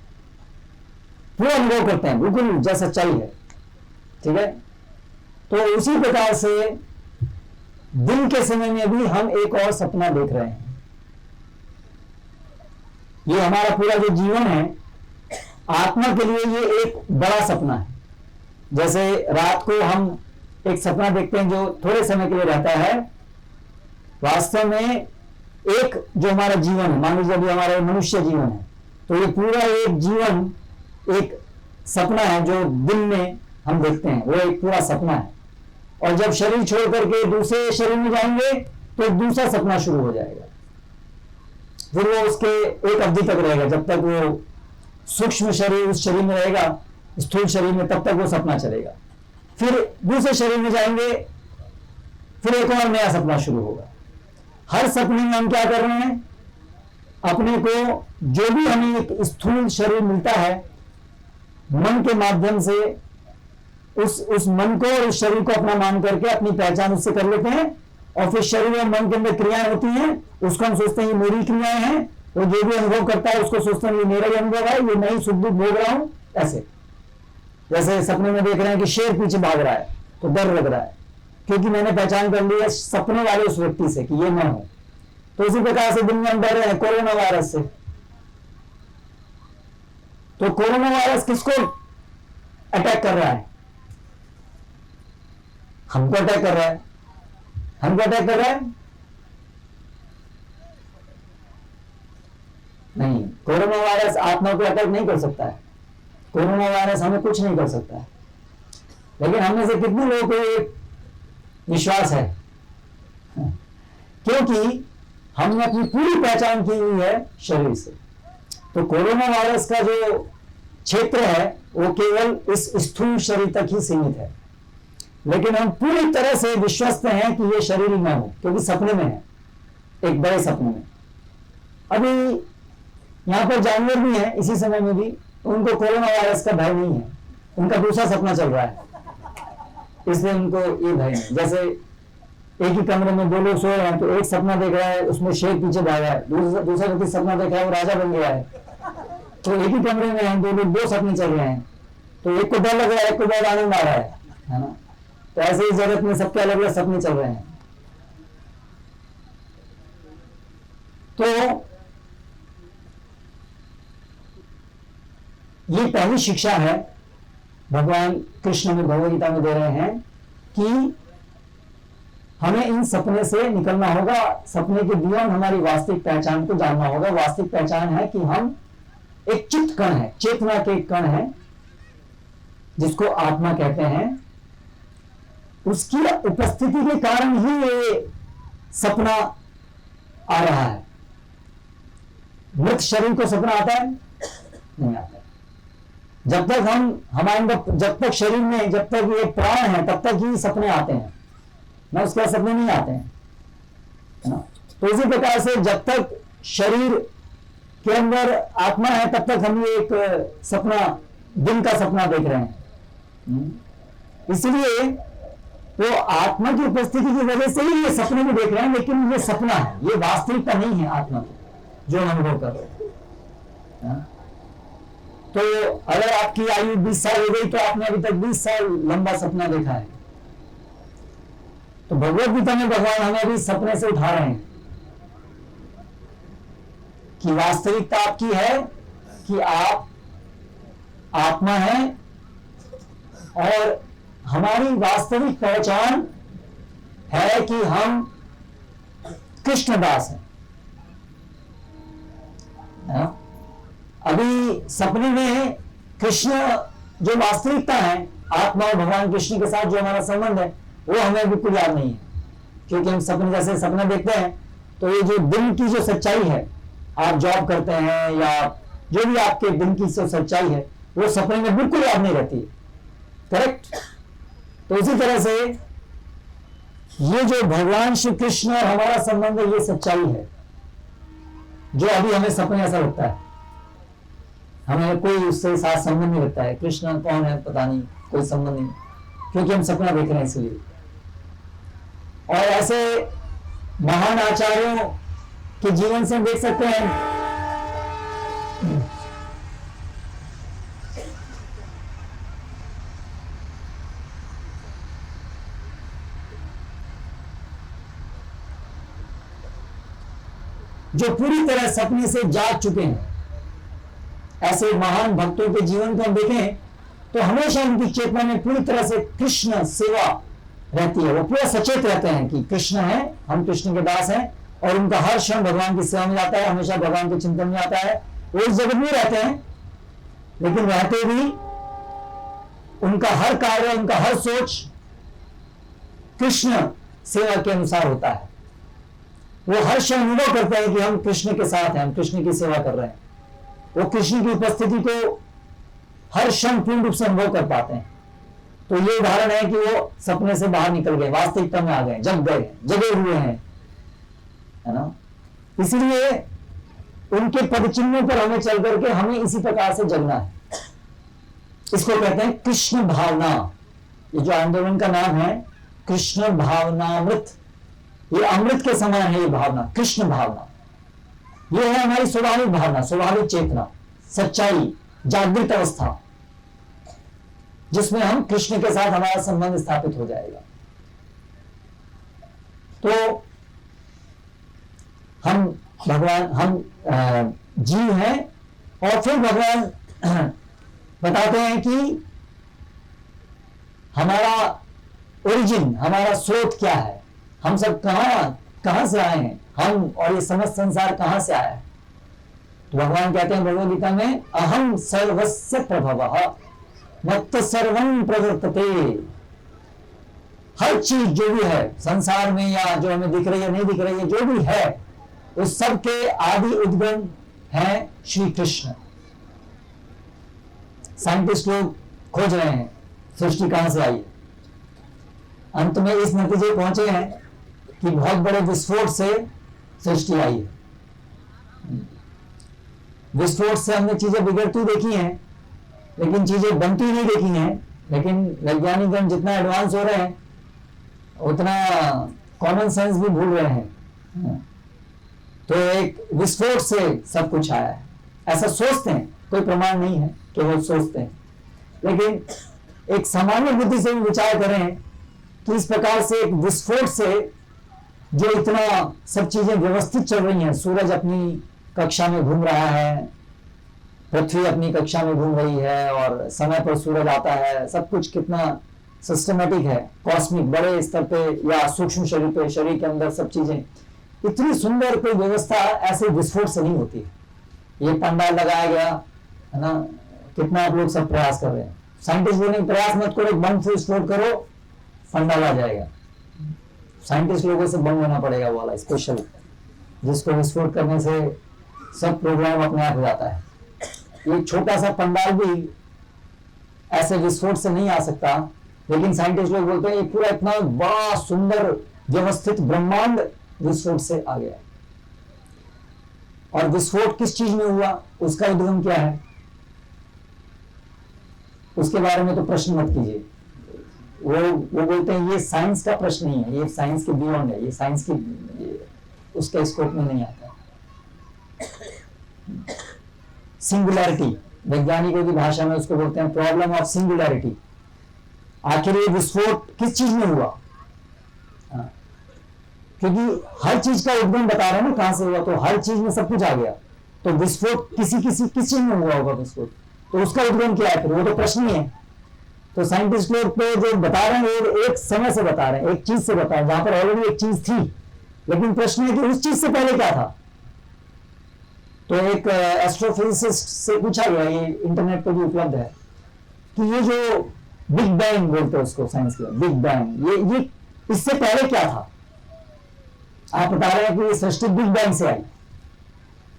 पूरा अनुभव करते हैं, बिल्कुल जैसा सच्चाई है। ठीक है, तो उसी प्रकार से दिन के समय में भी हम एक और सपना देख रहे हैं। ये हमारा पूरा जो जीवन है, आत्मा के लिए ये एक बड़ा सपना है। जैसे रात को हम एक सपना देखते हैं जो थोड़े समय के लिए रहता है, वास्तव में एक जो हमारा जीवन है, मान लीजिए अभी हमारा मनुष्य जीवन है, तो ये पूरा एक जीवन एक सपना है जो दिन में हम देखते हैं, वो एक पूरा सपना है। और जब शरीर छोड़ करके दूसरे शरीर में जाएंगे तो दूसरा सपना शुरू हो जाएगा। फिर वो उसके एक अवधि तक रहेगा, जब तक वो सूक्ष्म शरीर उस शरीर में रहेगा, स्थूल शरीर में, तब तक वो सपना चलेगा। फिर दूसरे शरीर में जाएंगे, फिर एक और नया सपना शुरू होगा। हर सपने में हम क्या कर रहे हैं, अपने को जो भी हमें एक स्थूल शरीर मिलता है, मन के माध्यम से उस मन को और उस शरीर को अपना मान करके अपनी पहचान उससे कर लेते हैं। और फिर शरीर और मन के अंदर क्रियाएं होती हैं, उसको हम सोचते हैं ये मेरी क्रियाएं हैं। वो जो भी अनुभव करता है उसको सोचते हैं ये मेरा ही अनुभव है, ये मैं ही सुख दुख भोग रहा हूं। ऐसे जैसे सपने में देख रहे हैं कि शेर पीछे भाग रहा है तो डर लग रहा है, क्योंकि मैंने पहचान कर ली है सपने वाले उस व्यक्ति से कि ये मैं हूं। तो उसी प्रकार से दुनिया में डर रहे हैं कोरोना वायरस से। तो कोरोना वायरस किसको अटैक कर रहा है? हमको अटैक कर रहा है, हमको अटैक कर रहा है नहीं। कोरोना वायरस आत्मा को अटैक नहीं कर सकता है, कोरोना वायरस हमें कुछ नहीं कर सकता है। लेकिन हम में से कितने लोगों को एक विश्वास है, क्योंकि हमने अपनी पूरी पहचान की हुई है शरीर से। तो कोरोना वायरस का जो क्षेत्र है वो केवल इस स्थूल शरीर तक ही सीमित है, लेकिन हम पूरी तरह से विश्वस्त हैं कि ये शरीर ही ना हो, क्योंकि सपने में है, एक बड़े सपने में। अभी यहां पर जानवर भी हैं इसी समय में भी, उनको कोरोना वायरस का भय नहीं है, उनका दूसरा सपना चल रहा है, इसलिए उनको ये भय नहीं। जैसे एक ही कमरे में दो लोग सो रहे हैं, तो एक सपना देख रहा है उसमें शेर पीछे भागा है, दूसरा व्यक्ति सपना देख रहा है वो राजा बन गया है। तो एक ही कमरे में हैं, दो लोग, दो सपने चल रहे हैं, तो एक को डर लग रहा है, एक को बहुत आनंद आ रहा है ना। तो ऐसे ही जगत में सबके अलग अलग सपने चल रहे हैं। तो ये पहली शिक्षा है भगवान कृष्ण में भगवद गीता में दे रहे हैं कि हमें इन सपने से निकलना होगा, सपने के बियॉन्ड हमारी वास्तविक पहचान को जानना होगा। वास्तविक पहचान है कि हम एक चित्त कण है, चेतना के कण है, जिसको आत्मा कहते हैं। उसकी उपस्थिति के कारण ही ये सपना आ रहा है। मृत शरीर को सपना आता है? नहीं आता। जब तक हमारे जब तक शरीर में जब तक ये प्राण है तब तक ही सपने आते हैं ना, उसके बाद सपने नहीं आते हैं ना। तो इसी प्रकार से जब तक शरीर के अंदर आत्मा है तब तक हम ये एक सपना, दिन का सपना देख रहे हैं। इसलिए तो आत्मा की उपस्थिति की वजह से ही ये सपने में देख रहे हैं, लेकिन ये सपना है, ये वास्तविकता नहीं है आत्मा की जो हम अनुभव कर रहे हैं। तो अगर आपकी आयु 20 साल हो गई तो आपने अभी तक 20 साल लंबा सपना देखा है। तो भगवद गीता में भगवान हमें अभी सपने से उठा रहे हैं कि वास्तविकता आपकी है कि आप आत्मा है, और हमारी वास्तविक पहचान है कि हम कृष्णदास हैं। अभी सपने में कृष्ण जो वास्तविकता है, आत्मा और भगवान कृष्ण के साथ जो हमारा संबंध है, वो हमें बिल्कुल याद नहीं है, क्योंकि हम सपने जैसे सपना देखते हैं तो ये जो दिन की जो सच्चाई है, आप जॉब करते हैं या जो भी आपके दिन की जो सच्चाई है वो सपने में बिल्कुल याद नहीं रहती है। करेक्ट? तो इसी तरह से ये जो भगवान श्री कृष्ण और हमारा संबंध है, ये सच्चाई है जो अभी हमें सपने ऐसा लगता है, हमें कोई उससे साथ संबंध नहीं लगता है। कृष्ण कौन है पता नहीं, कोई संबंध नहीं, क्योंकि हम सपना देख रहे हैं इसलिए। और ऐसे महान आचार्यों के जीवन से हम देख सकते हैं जो पूरी तरह सपने से जाग चुके हैं। ऐसे महान भक्तों के जीवन को हम देखें तो हमेशा उनकी चेतना में पूरी तरह से कृष्ण सेवा रहती है। वो पूरा सचेत रहते हैं कि कृष्ण है, हम कृष्ण के दास हैं, और उनका हर क्षण भगवान की सेवा में जाता है, हमेशा भगवान के चिंतन में आता है। वो इस जगत में रहते हैं, लेकिन रहते भी उनका हर कार्य, उनका हर सोच कृष्ण सेवा के अनुसार होता है। वो हर क्षण अनुभव करते हैं कि हम कृष्ण के साथ हैं, हम कृष्ण की सेवा कर रहे हैं। वो कृष्ण की उपस्थिति को हर क्षण पूर्ण रूप से अनुभव कर पाते हैं। तो ये उदाहरण है कि वो सपने से बाहर निकल गए, वास्तविकता में आ गए, जग गए, जगे हुए हैं, है ना। इसलिए उनके पदचिन्हों पर हमें चल करके हमें इसी प्रकार से जगना है। इसको कहते हैं कृष्ण भावना। ये जो आंदोलन का नाम है कृष्ण भावनामृत, ये अमृत के समान है ये भावना, कृष्ण भावना। ये है हमारी स्वाभाविक भावना, स्वाभाविक चेतना, सच्चाई, जागृत अवस्था, जिसमें हम कृष्ण के साथ हमारा संबंध स्थापित हो जाएगा। तो हम भगवान, हम जीव हैं, और फिर भगवान बताते हैं कि हमारा ओरिजिन, हमारा स्रोत क्या है, हम सब कहां से आए हैं, हम और ये समस्त संसार कहां से आया है। तो भगवान कहते हैं भगवद गीता में, अहम सर्वस्य प्रभवः मत्त सर्वं प्रवर्तते। हर चीज जो भी है संसार में, या जो हमें दिख रही है नहीं दिख रही है, जो भी है उस सब के आदि उद्गम है श्री कृष्ण। साइंटिस्ट लोग खोज रहे हैं सृष्टि कहां से आई है। अंत में इस नतीजे पहुंचे हैं कि बहुत बड़े विस्फोट से सृष्टि आई है। विस्फोट से हमने चीजें बिगड़ती देखी हैं, लेकिन चीजें बनती नहीं देखी हैं। लेकिन वैज्ञानिक जितना एडवांस हो रहे हैं उतना कॉमन सेंस भी भूल रहे हैं। तो एक विस्फोट से सब कुछ आया है, ऐसा सोचते हैं, कोई प्रमाण नहीं है, केवल सोचते हैं। लेकिन एक सामान्य बुद्धि से भी विचार करें कि इस प्रकार से एक विस्फोट से जो इतना सब चीजें व्यवस्थित चल रही हैं, सूरज अपनी कक्षा में घूम रहा है, पृथ्वी अपनी कक्षा में घूम रही है और समय पर सूरज आता है, सब कुछ कितना सिस्टमेटिक है, कॉस्मिक बड़े स्तर पे या सूक्ष्म शरीर पे, शरीर के अंदर सब चीजें इतनी सुंदर कोई व्यवस्था ऐसे विस्फोट से नहीं होती है। ये पंडाल लगाया गया है ना, कितना आप लोग सब प्रयास कर रहे हैं। साइंटिस्ट बोले प्रयास मत करो, बम से विस्फोट करो, पंडाल आ जाएगा। साइंटिस्ट लोगों से बम होना पड़ेगा वाला स्पेशल, जिसको विस्फोट करने से सब प्रोग्राम अपने आप हो जाता है। ये छोटा सा पंडाल भी ऐसे विस्फोट से नहीं आ सकता, लेकिन साइंटिस्ट लोग बोलते हैं ये पूरा इतना बड़ा सुंदर व्यवस्थित ब्रह्मांड विस्फोट से आ गया। और विस्फोट किस चीज में हुआ, उसका उद्गम क्या है, उसके बारे में तो प्रश्न मत कीजिए। वो बोलते हैं ये साइंस का प्रश्न नहीं है, ये साइंस के बियॉन्ड है, ये साइंस की उसके स्कोप में नहीं आता। सिंगुलैरिटी, वैज्ञानिकों की भाषा में उसको बोलते हैं प्रॉब्लम ऑफ सिंगुलैरिटी। आखिर ये विस्फोट किस चीज में हुआ, क्योंकि हर चीज का उद्गम बता रहे हैं ना कहां से हुआ, तो हर चीज में सब कुछ आ गया। तो विस्फोट किस चीज में हुआ होगा विस्फोट, तो उसका उद्गम क्या है फिर, वो तो प्रश्न ही है। तो साइंटिस्ट लोग तो जो बता रहे हैं वो एक समय से बता रहे हैं, एक चीज से बता रहे हैं जहां पर ऑलरेडी एक चीज थी, लेकिन प्रश्न है कि उस चीज से पहले क्या था। तो एक एस्ट्रोफिजिसिस्ट से पूछा गया, ये इंटरनेट पर भी उपलब्ध है, कि ये जो बिग बैंग बोलते हैं उसको साइंस के, बिग बैंग, ये इससे पहले क्या था। आप बता रहे हैं कि ये सृष्टि बिग बैंग से आई,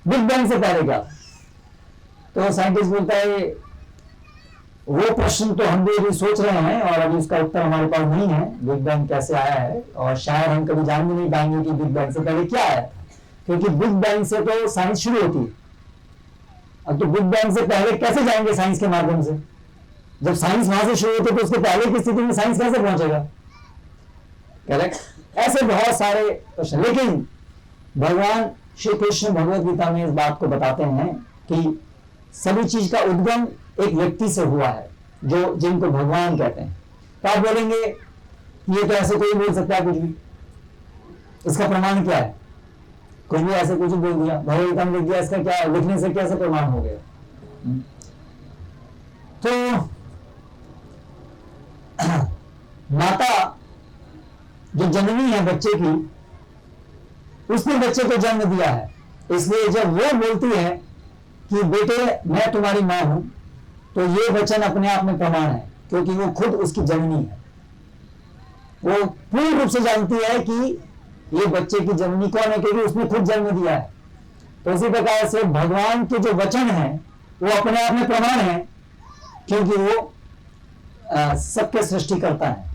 बिग बैंग से पहले क्या था। तो साइंटिस्ट बोलता है वो प्रश्न तो हम भी अभी सोच रहे हैं और अभी उसका उत्तर हमारे पास नहीं है, बिग बैंग कैसे आया है, और शायद हम कभी जान भी नहीं पाएंगे कि बिग बैंग से पहले क्या आया, क्योंकि बिग बैंग से तो साइंस शुरू होती है। अब तो बिग बैंग से पहले कैसे जाएंगे साइंस के माध्यम से, जब साइंस वहां से शुरू होती है तो उसके पहले की स्थिति में साइंस कैसे पहुंचेगा। करेक्ट। ऐसे बहुत सारे प्रश्न, लेकिन भगवान श्री कृष्ण भगवद गीता में इस बात को बताते हैं कि सभी चीज का उद्गम एक व्यक्ति से हुआ है, जो जिनको भगवान कहते हैं। तो आप बोलेंगे ये तो ऐसे कोई बोल सकता है कुछ भी, इसका प्रमाण क्या है, कुछ भी ऐसे कुछ बोल दिया, भगवद गीता में लिख दिया, इसका क्या लिखने से कैसे प्रमाण हो गया। तो माता जो जननी है बच्चे की, उसने बच्चे को जन्म दिया है, इसलिए जब वो बोलती है कि बेटे मैं तुम्हारी मां हूं, तो ये वचन अपने आप में प्रमाण है, क्योंकि वो खुद उसकी जननी है। वो पूर्ण रूप से जानती है कि ये बच्चे की जननी कौन है, क्योंकि उसने खुद जन्म दिया है। तो इसी प्रकार से भगवान के जो वचन है वो अपने आप में प्रमाण है, क्योंकि वो सबके सृष्टि करता है।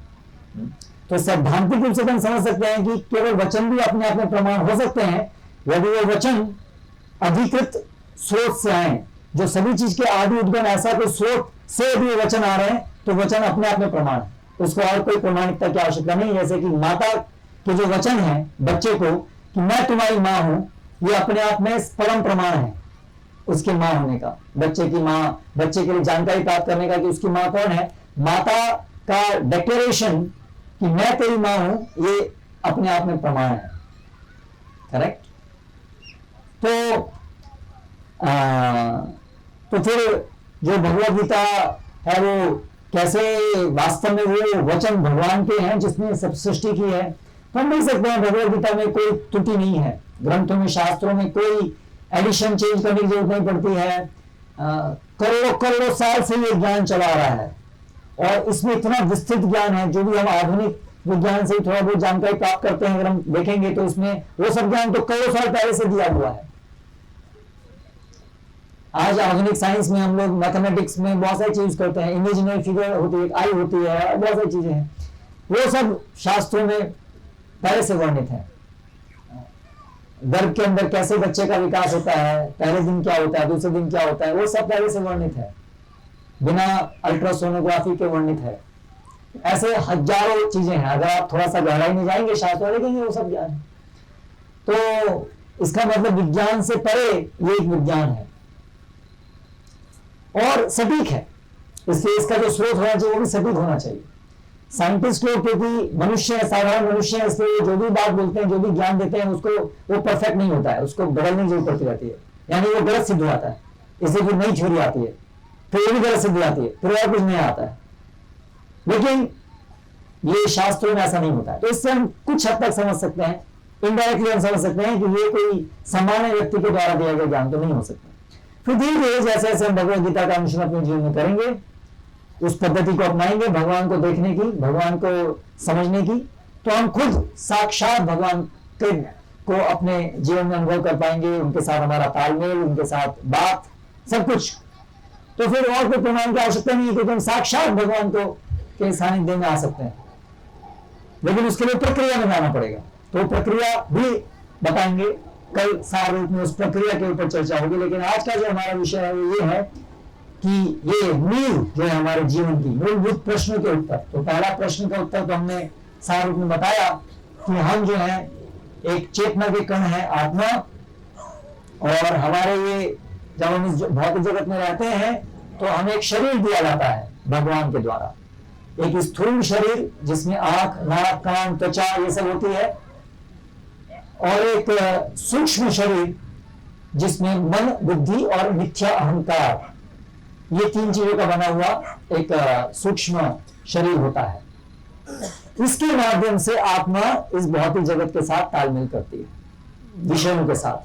तो सैद्धांतिक रूप से हम समझ सकते हैं कि केवल वचन भी अपने आप में प्रमाण हो सकते हैं यदि वो वचन अधिकृत स्रोत से आए, जो सभी चीज के आदि उद्गम ऐसा कोई स्रोत से यदि वचन आ रहे हैं तो वचन अपने आप में प्रमाण है, उसको और कोई प्रमाणिकता की आवश्यकता नहीं। जैसे कि माता के जो वचन है बच्चे को कि मैं तुम्हारी मां हूं, ये अपने आप में परम प्रमाण है उसके मां होने का, बच्चे की मां, बच्चे के लिए जानकारी प्राप्त करने का कि उसकी मां कौन है। माता का डिक्लेरेशन कि मैं तेरी मां हूं, ये अपने आप में प्रमाण है। करेक्ट। तो फिर जो भगवद गीता है वो कैसे वास्तव में वो वचन भगवान के हैं जिसने सब सृष्टि की है। तो हम देख सकते हैं भगवद गीता में कोई त्रुटि नहीं है, ग्रंथों में शास्त्रों में कोई एडिशन चेंज करने की जरूरत नहीं पड़ती है। करोड़ों करोड़ों साल से ये ज्ञान चला आ रहा है और इसमें इतना विस्तृत ज्ञान है, जो भी हम आधुनिक विज्ञान से थोड़ा बहुत जानकारी प्राप्त करते हैं, अगर हम देखेंगे तो इसमें वो सब ज्ञान तो करोड़ों साल पहले से दिया हुआ है। आज आधुनिक साइंस में हम लोग मैथमेटिक्स में बहुत सारी चीज करते हैं, इमेजिनरी फिगर होती है, आई होती है, बहुत सारी चीजें हैं, वो सब शास्त्रों में पहले से वर्णित है। गर्भ के अंदर कैसे बच्चे का विकास होता है, पहले दिन क्या होता है, दूसरे दिन क्या होता है, वो सब पहले से वर्णित है, बिना अल्ट्रासोनोग्राफी के वर्णित है। ऐसे हजारों चीजें हैं, अगर आप थोड़ा सा गहराई में जाएंगे शास्त्र देखेंगे वो सब ज्ञान है। तो इसका मतलब विज्ञान से परे ये एक विज्ञान है और सटीक है, इसलिए इसका जो स्रोत होना चाहिए वो भी सटीक होना चाहिए। साइंटिस्ट लोग क्योंकि मनुष्य है, साधारण मनुष्य है, इसलिए जो भी बात बोलते हैं, जो भी ज्ञान देते हैं, उसको वो परफेक्ट नहीं होता है, उसको बदलने की जरूरत पड़ती रहती है, यानी वो गलत सिद्ध हो जाता है। इससे फिर नई थ्योरी आती है, फिर वो भी गलत सिद्ध हो जाती है, फिर और कुछ नया आता है। लेकिन ये शास्त्रों में ऐसा नहीं होता है। तो इससे हम कुछ हद तक समझ सकते हैं, इनडायरेक्टली हम समझ सकते हैं कि ये कोई सामान्य व्यक्ति के द्वारा दिया गया ज्ञान तो नहीं हो सकता। फिर धीरे धीरे जैसे जैसे हम भगवद गीता का अनुसरण अपने जीवन में करेंगे, उस पद्धति को अपनाएंगे भगवान को देखने की, भगवान को समझने की, तो हम खुद साक्षात भगवान को अपने जीवन में अनुभव कर पाएंगे, उनके साथ हमारा तालमेल, उनके साथ बात, सब कुछ। तो फिर और कोई प्रमाण की आवश्यकता नहीं है, क्योंकि हम साक्षात भगवान को के सानिध्य में आ सकते हैं। लेकिन उसके लिए प्रक्रिया में जाना पड़ेगा, तो प्रक्रिया भी बताएंगे, कल सार रूप में उस प्रक्रिया के ऊपर चर्चा होगी। लेकिन आज का जो हमारा विषय है वो ये है कि ये नींव जो है हमारे जीवन की, मूलभूत प्रश्नों के उत्तर। तो पहला प्रश्न का उत्तर तो हमने सार रूप में बताया कि हम जो है एक चेतना के कण है, आत्मा, और हमारे ये जब हम इस भौतिक जगत में रहते हैं तो हमें एक शरीर दिया जाता है भगवान के द्वारा, एक स्थूल शरीर जिसमें आंख, नाक, कान, त्वचा ये सब होती है, और एक सूक्ष्म शरीर जिसमें मन, बुद्धि और मिथ्या अहंकार, ये तीन चीजों का बना हुआ एक सूक्ष्म शरीर होता है। इसके माध्यम से आत्मा इस भौतिक जगत के साथ तालमेल करती है, विषयों के साथ।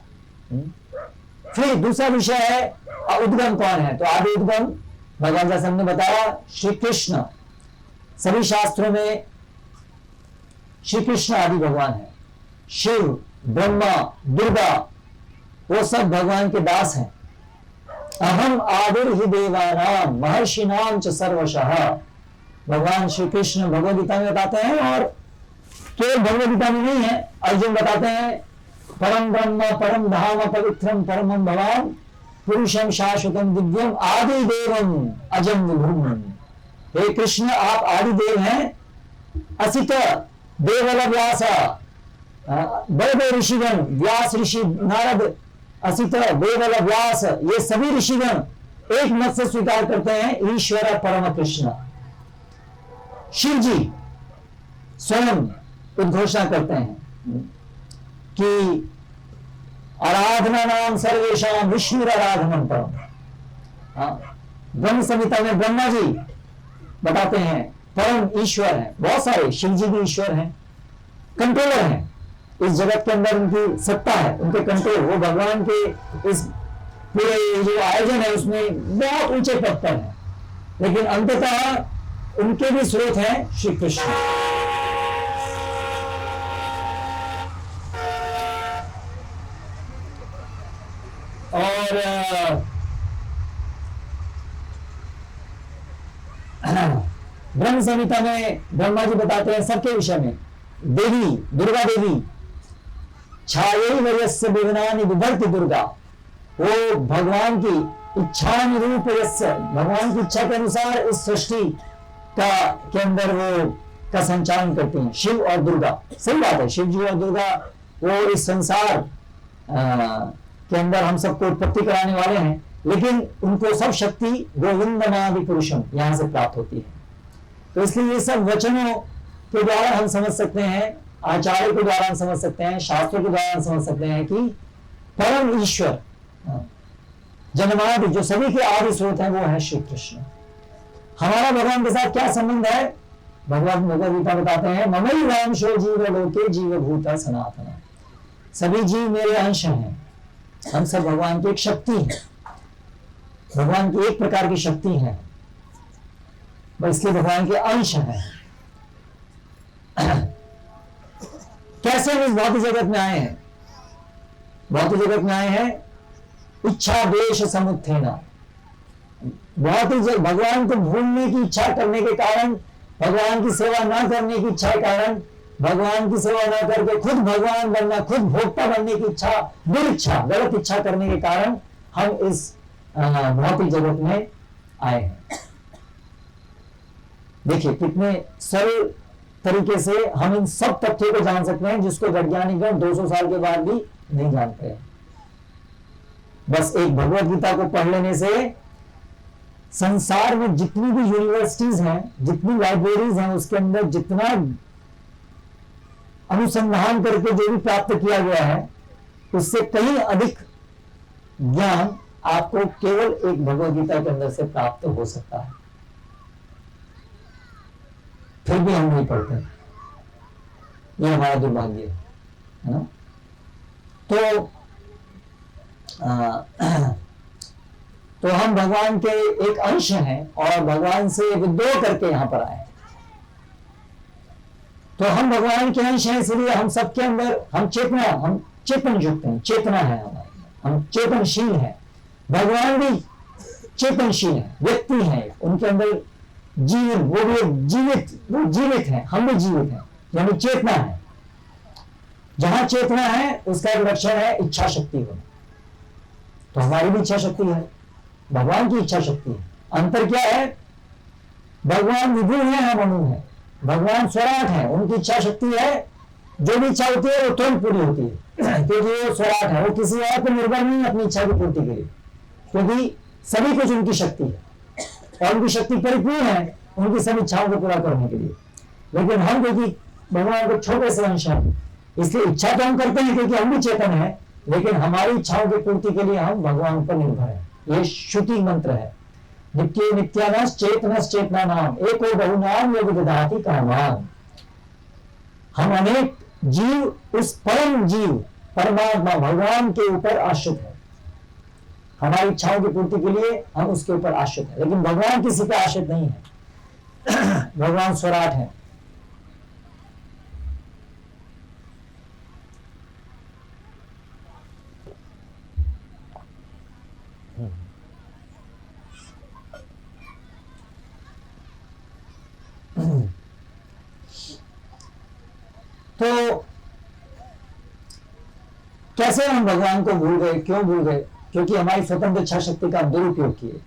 फिर दूसरा विषय है उद्गम कौन है। तो आदि उद्गम भगवान जैसे हमने बताया श्री कृष्ण, सभी शास्त्रों में श्री कृष्ण आदि भगवान है। शिव, ब्रह्मा, दुर्गा, वो सब भगवान के दास हैं। अहम आदिर ही देवानाम महर्षि नाम च सर्वशः, भगवान श्री कृष्ण भगवद गीता में बताते हैं, और केवल भगवद गीता में नहीं है, अर्जुन बताते हैं परम ब्रह्म परम धाम पवित्रम परमं भवान पुरुषम शाश्वतम दिव्यम आदि देवम अजम विभुम। हे कृष्ण, आप आदि देव हैं, असित देवल व्यास, बड़े बड़े ऋषिगण, व्यास ऋषि, नारद, असित, देवल, व्यास, ये सभी ऋषिगण एक मत से स्वीकार करते हैं ईश्वर परम कृष्ण। शिव जी स्वयं उद्घोषणा करते हैं कि आराधना नाम सर्वेशाम विष्णु आराधनम परम। ब्रह्म संहिता में ब्रह्मा जी बताते हैं परम ईश्वर है, बहुत सारे शिव जी भी ईश्वर हैं, कंट्रोलर हैं, इस जगत के अंदर उनकी सत्ता है, उनके कंट्रोल, वो भगवान के इस पूरे जो आयोजन है उसमें बहुत ऊंचे पद पर है। लेकिन अंततः उनके भी स्रोत हैं श्री कृष्ण। और ब्रह्म संहिता में ब्रह्मा जी बताते हैं सबके विषय में, देवी, दुर्गा देवी, छाये वयस्य विघ्नानि विभर्ति दुर्गा, वो भगवान की इच्छानुरूप यस्य, भगवान की इच्छा के अनुसार इस सृष्टि का के अंदर वो का संचालन करती हैं, शिव और दुर्गा। सही बात है, शिव जी और दुर्गा वो इस संसार के अंदर हम सबको उत्पत्ति कराने वाले हैं, लेकिन उनको सब शक्ति गोविंदनादि पुरुषम यहां से प्राप्त होती है। तो इसलिए ये सब वचनों के द्वारा हम समझ सकते हैं, आचार्य के द्वारा हम समझ सकते हैं, शास्त्रों के द्वारा हम समझ सकते हैं कि परम ईश्वर जन्मादि जो सभी के आदि स्रोत है वो है श्री कृष्ण। हमारा भगवान के साथ क्या संबंध है? भगवान भगवद गीता बताते हैं, ममई वंशो जीव लोके जीव भूता सनातन। सभी जीव मेरे अंश हैं, हम सब भगवान की एक शक्ति है, भगवान की एक प्रकार की शक्ति है, बस इसलिए भगवान के अंश हैं। कैसे हम इस भौतिक जगत में आए हैं? भौतिक जगत में आए हैं इच्छा द्वेष समुत्थेना। भगवान को भूलने की इच्छा करने के कारण, भगवान की सेवा ना करने की इच्छा के कारण, भगवान की सेवा ना करके खुद भगवान बनना, खुद भोक्ता बनने की इच्छा, दुर्इच्छा, गलत इच्छा करने के कारण हम इस भौतिक जगत में आए हैं। देखिए कितने सरल तरीके से हम इन सब तथ्यों को जान सकते हैं जिसको वैज्ञानिक 200 साल के बाद भी नहीं जानते हैं। बस एक भगवत गीता को पढ़ लेने से संसार में जितनी भी यूनिवर्सिटीज हैं, जितनी लाइब्रेरीज हैं, उसके अंदर जितना अनुसंधान करके जो भी प्राप्त किया गया है, उससे कहीं अधिक ज्ञान आपको केवल एक भगवत गीता के अंदर से प्राप्त हो सकता है। फिर भी हम नहीं पढ़ते, ये हमारा दुर्भाग्य है ना। तो हम भगवान के एक अंश हैं और भगवान से विद्रोह करके यहां पर आए। तो हम भगवान के अंश हैं, इसलिए हम सबके अंदर हम चेतन युक्त हैं, चेतना है हमारे, हम चेतनशील हैं। भगवान भी चेतनशील है, व्यक्ति है, उनके अंदर जीव, वो भी जीवित है, हम भी जीवित हैं, यानी चेतना है। जहां चेतना है उसका एक लक्षण है इच्छा शक्ति होना। तो हमारी भी इच्छा शक्ति है, भगवान की इच्छा शक्ति है। अंतर क्या है? भगवान विभु है, हम अनु है। भगवान स्वराट है, उनकी इच्छा शक्ति है, जो भी इच्छा होती है वो तुरंत पूरी होती है, क्योंकि वो स्वराट है, वो किसी और पर निर्भर नहीं है अपनी इच्छा की पूर्ति के लिए, क्योंकि सभी कुछ उनकी शक्ति है और उनकी शक्ति परिपूर्ण है उनकी सभी इच्छाओं को पूरा करने के लिए। लेकिन हम देखिए भगवान के छोटे से अंश हैं, इसलिए इच्छा तो हम करते हैं क्योंकि हम भी चेतन है, लेकिन हमारी इच्छाओं की पूर्ति के लिए हम भगवान पर निर्भर है। ये श्रुति मंत्र है, नित्य नित्यानस चेतनस चेतना नाम एको बहुनाम योग विधाति कामान। हम अनेक जीव उस परम जीव परमात्मा भगवान के ऊपर आश्रित है। हमारी इच्छाओं की पूर्ति के लिए हम उसके ऊपर आश्रित है, लेकिन भगवान किसी पर आश्रित नहीं है। भगवान स्वराट है। तो कैसे हम भगवान को भूल गए? क्यों भूल गए? क्योंकि हमारी स्वतंत्र इच्छा शक्ति का दुरुपयोग किए।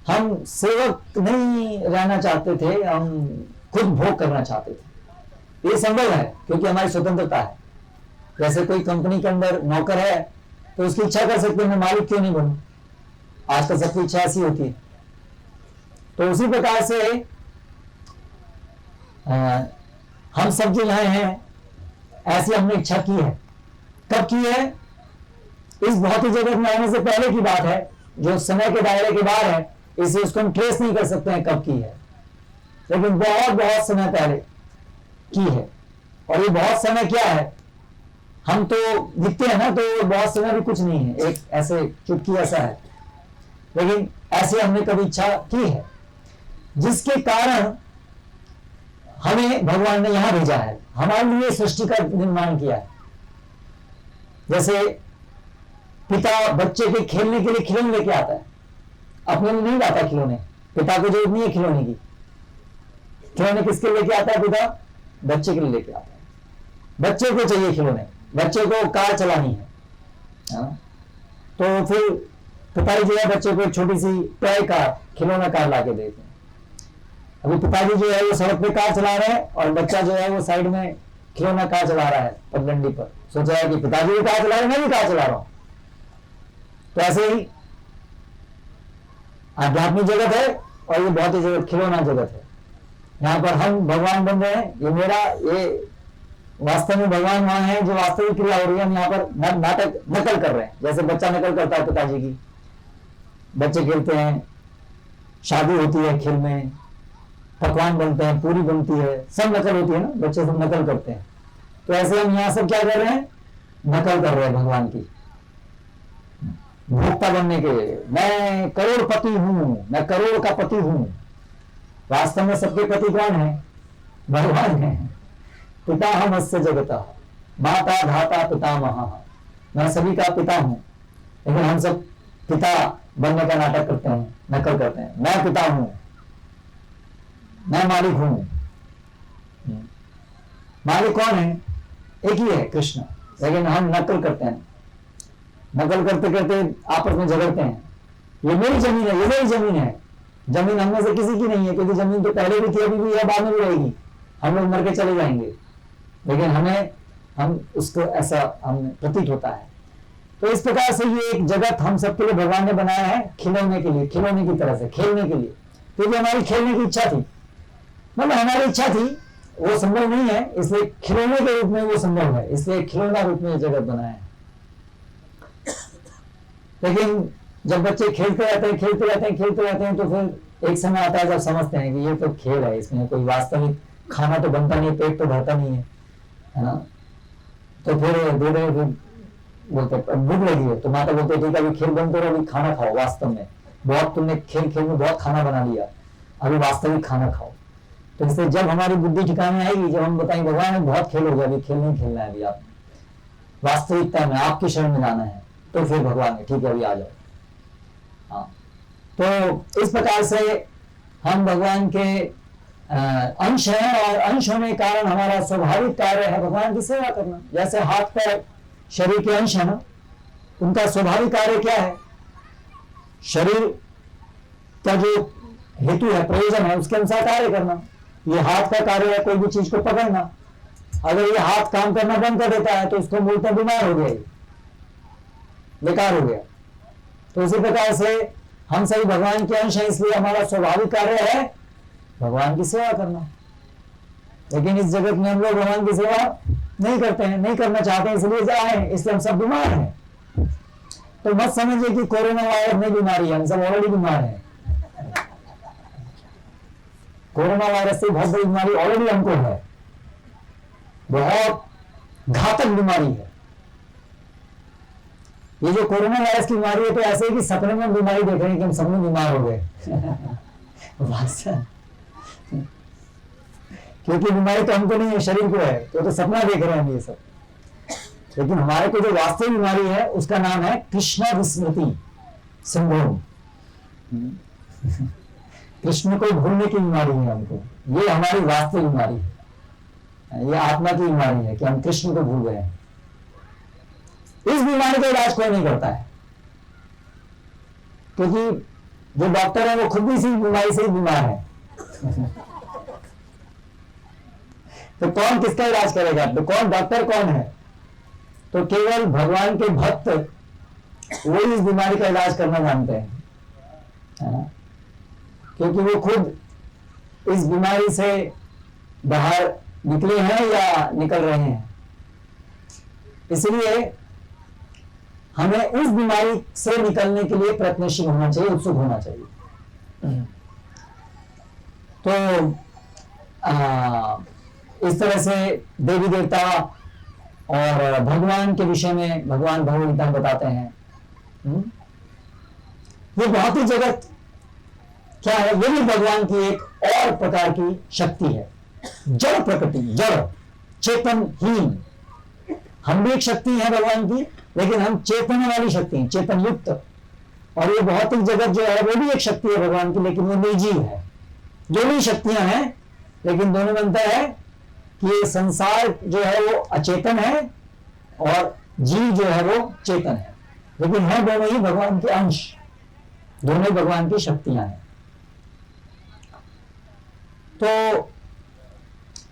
हम सेवक नहीं रहना चाहते थे, हम खुद भोग करना चाहते थे। ये संभव है क्योंकि हमारी स्वतंत्रता है। जैसे कोई कंपनी के अंदर नौकर है तो उसकी इच्छा कर सकते हैं मैं मालिक क्यों नहीं बनूं। आजकल सबकी इच्छा ऐसी होती है। तो उसी प्रकार से हम सब जो लाए हैं ऐसी हमने इच्छा की है। कब की है? इस भौतिक जगत में आने से पहले की बात है, जो समय के दायरे के बाहर है, इसे उसको हम ट्रेस नहीं कर सकते हैं कब की है, लेकिन बहुत बहुत समय पहले की है। और ये बहुत समय क्या है? हम तो दिखते हैं ना, तो बहुत समय भी कुछ नहीं है, एक ऐसे चुटकी ऐसा है, लेकिन ऐसे हमने कभी इच्छा की है जिसके कारण हमें भगवान ने यहां भेजा है, हमारे लिए सृष्टि का निर्माण किया है। जैसे पिता बच्चे के खेलने के लिए खिलौने लेके आता है, अपने लिए नहीं लाता खिलौने, पिता को जरूरत नहीं है खिलौने की। खिलौने किसके लिए लेके आता है पिता? बच्चे के लिए लेके आता है। बच्चे को चाहिए खिलौने, बच्चे को कार चलानी है, तो फिर पिताजी जो है बच्चे को एक छोटी सी टॉय कार, खिलौना कार लाके देते हैं। अभी पिताजी जो है वो सड़क पे कार चला रहे हैं और बच्चा जो है वो साइड में खिलौना कार चला रहा है पगडंडी पर। सोचा है कि पिताजी भी कार चला रहे हैं, मैं भी कार चला रहा हूं। तो ऐसे ही आध्यात्मिक जगत है और ये बहुत ही जगत खिलौना जगत है। यहाँ पर हम भगवान बन रहे हैं, ये मेरा, ये वास्तव में भगवान वहां है, जो वास्तविक क्रिया हो रही है हम यहाँ पर नाटक नकल कर रहे हैं। जैसे बच्चा नकल करता है पिताजी की, बच्चे खेलते हैं, शादी होती है, खीर में पकवान बनते हैं, पूरी बनती है, सब नकल होती है ना, बच्चे सब नकल करते हैं। तो ऐसे हम यहाँ सब क्या कर रहे हैं, नकल कर रहे हैं भगवान की, भोक्ता बनने के लिए। मैं करोड़पति हूं, मैं करोड़ का पति हूं। वास्तव में सबके पति कौन है, भगवान है। पिता हम अस्य जगता, माता धाता पितामह, मैं सभी का पिता हूं। लेकिन हम सब पिता बनने का नाटक करते हैं, नकल करते हैं। मैं पिता हूं, मैं मालिक हूं। मालिक कौन है, एक ही है, कृष्ण। लेकिन हम नकल करते हैं, नकल करते करते आपस में झगड़ते हैं। ये मेरी जमीन है, ये मेरी जमीन है। जमीन हम में से किसी की नहीं है, क्योंकि जमीन तो पहले भी थी, अभी भी है, बाद में भी रहेगी। हम लोग मर के चले जाएंगे, लेकिन हम उसको ऐसा हमें प्रतीत होता है। तो इस प्रकार से ये एक जगत हम सबके लिए भगवान ने बनाया है, खिलौने के लिए, खिलौने की तरह से, खेलने के लिए। क्योंकि हमारी खेलने की इच्छा थी, मतलब हमारी इच्छा थी, वो संभव नहीं है, इसलिए खिलौने के रूप में वो संभव है, इसलिए खिलौना रूप में ये जगत बनाया है। लेकिन जब बच्चे खेलते रहते हैं, खेलते रहते हैं, खेलते रहते हैं, तो फिर एक समय आता है जब समझते हैं कि ये तो खेल है, इसमें कोई वास्तविक खाना तो बनता नहीं, पेट तो भरता नहीं है ना। तो फिर धीरे फिर बोलते भूख लगी है, तो माता बोलते ठीक है, अभी खेल बंद करो, अभी खाना खाओ। वास्तव में बहुत तुमने खेल खेल में बहुत खाना बना लिया, अभी वास्तविक खाना खाओ। तो इससे जब हमारी बुद्धि ठिकाने आएगी, जब हम बताएंगे भगवान बहुत खेल हो गया, अभी खेल नहीं खेलना है, अभी आप वास्तविकता में आपकी शरण में जाना है, तो फिर भगवान ने ठीक है अभी आ जाओ। हाँ, तो इस प्रकार से हम भगवान के अंश हैं, और अंश होने के कारण हमारा स्वाभाविक कार्य है भगवान की सेवा करना। जैसे हाथ पैर शरीर के अंश है ना, उनका स्वाभाविक कार्य क्या है, शरीर का जो हेतु है, प्रयोजन है, उसके अनुसार कार्य करना। ये हाथ का कार्य है कोई भी चीज को पकड़ना। अगर ये हाथ काम करना बंद कर देता है तो उसको बोलते बीमार हो गया, बेकार हो गया। तो इसी प्रकार से हम सभी भगवान के अंश हैं, इसलिए हमारा स्वाभाविक कार्य है भगवान की सेवा करना। लेकिन इस जगत में हम लोग भगवान की सेवा नहीं करते हैं, नहीं करना चाहते हैं, इसलिए जाए, इसलिए हम सब बीमार हैं। तो मत समझिए कि कोरोना वायरस नहीं बीमारी है, हम सब ऑलरेडी बीमार हैं। कोरोना वायरस से बहुत बड़ी बीमारी ऑलरेडी हमको है, बहुत घातक बीमारी है। ये जो कोरोना वायरस की बीमारी है, तो ऐसे ही कि सपने में बीमारी देख रहे हैं कि हम सब में बीमार हो गए। क्योंकि बीमारी तो हमको नहीं है, शरीर को है, तो सपना देख रहे हैं ये सब। लेकिन हमारे को जो वास्तविक बीमारी है उसका नाम है कृष्ण विस्मृति सिंड्रोम। कृष्ण को भूलने की बीमारी है हमको, ये हमारी वास्तविक बीमारी है, ये आत्मा की बीमारी है कि हम कृष्ण को भूल गए हैं। इस बीमारी का इलाज कोई नहीं करता है, क्योंकि जो डॉक्टर है वो खुद भी इसी बीमारी से ही बीमार है। तो कौन किसका इलाज करेगा, तो कौन डॉक्टर कौन है, तो केवल भगवान के भक्त वो इस बीमारी का इलाज करना जानते हैं, है ना। क्योंकि वो खुद इस बीमारी से बाहर निकले हैं या निकल रहे हैं। इसलिए हमें उस बीमारी से निकलने के लिए प्रयत्नशील होना चाहिए, उत्सुक होना चाहिए। तो इस तरह से देवी देवता और भगवान के विषय में भगवान भगवद गीता में बताते हैं। ये बहुत ही जगत क्या है, ये भी भगवान की एक और प्रकार की शक्ति है, जड़ प्रकृति, जड़ चेतनहीन। हम भी एक शक्ति है भगवान की, लेकिन हम चेतन वाली शक्ति हैं, चेतन युक्त। और ये भौतिक जगत जो है वो भी एक शक्ति है भगवान की, लेकिन वो निर्जीव है। दोनों ही शक्तियां हैं, लेकिन दोनों में अंतर है कि ये संसार जो है वो अचेतन है और जीव जो है वो चेतन है, लेकिन है दोनों ही भगवान के अंश, दोनों ही भगवान की शक्तियां हैं। तो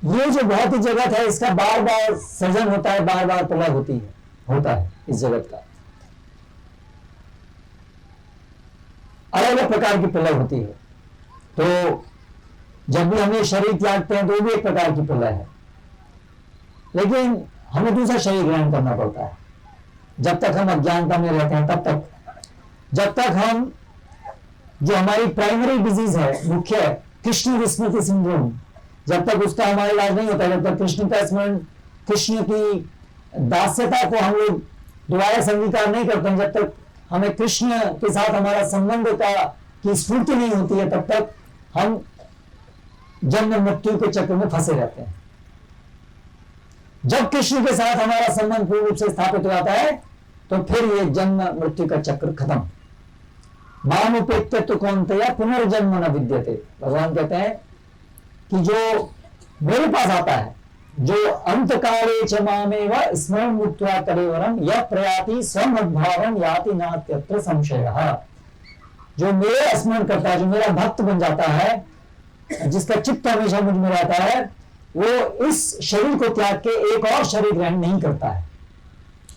ये जो भौतिक जगत है इसका बार बार सृजन होता है, बार बार प्रलय होता है इस जगत का। अलग अलग प्रकार की प्रलय होती है। तो जब भी हमें शरीर त्यागते हैं तो भी एक प्रकार की प्रलय है, लेकिन हमें दूसरा शरीर ग्रहण करना पड़ता है। जब तक हम अज्ञानता में रहते हैं तब तक, जब तक हम जो हमारी प्राइमरी डिजीज है, मुख्य कृष्ण विस्मृति सिंड्रोम, जब तक उसका हमारा इलाज नहीं होता, जब तक कृष्ण का स्मरण, कृष्ण की दास्यता को हम लोग दोबारा स्वीकार नहीं करते हैं, जब तक हमें कृष्ण के साथ हमारा संबंध का की स्फूर्ति नहीं होती है, तब तक हम जन्म मृत्यु के चक्र में फंसे रहते हैं। जब कृष्ण के साथ हमारा संबंध पूर्ण रूप से स्थापित हो जाता है तो फिर ये जन्म मृत्यु का चक्र खत्म। माम उपेत्य तो कौन्तेय पुनर्जन्म न विद्यते। भगवान कहते हैं कि जो मेरे पास आता है, जो अंत काले च मामेव स्मरण मुक्त्वा कलेवरम यह प्रयाति स्वमद्भावं याति नात्यत्र संशयः। जो मेरे स्मरण करता है, जो मेरा भक्त बन जाता है, जिसका चित्त हमेशा मुझ में रहता है, वो इस शरीर को त्याग के एक और शरीर ग्रहण नहीं करता है।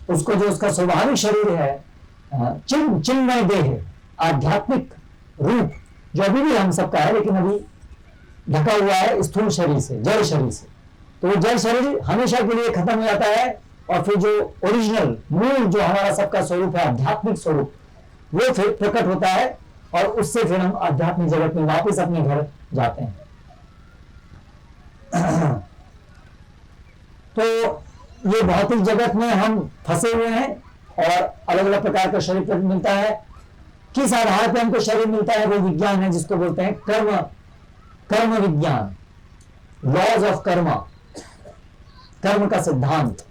उसको जो उसका स्वाभाविक शरीर है, चिन्मय देह, आध्यात्मिक रूप, जो अभी भी हम सबका है लेकिन अभी ढका हुआ है स्थूल शरीर से, जड़ शरीर से, तो वो जड़ शरीर हमेशा के लिए खत्म हो जाता है और फिर जो ओरिजिनल मूल जो हमारा सबका स्वरूप है, आध्यात्मिक स्वरूप, वो फिर प्रकट होता है और उससे फिर हम आध्यात्मिक जगत में वापस अपने घर जाते हैं। तो ये भौतिक जगत में हम फंसे हुए हैं और अलग अलग प्रकार का शरीर मिलता है। किस आधार पर हमको शरीर मिलता है? वो विज्ञान है जिसको बोलते हैं कर्म विज्ञान, लॉज ऑफ कर्मा, कर्म का सिद्धांत।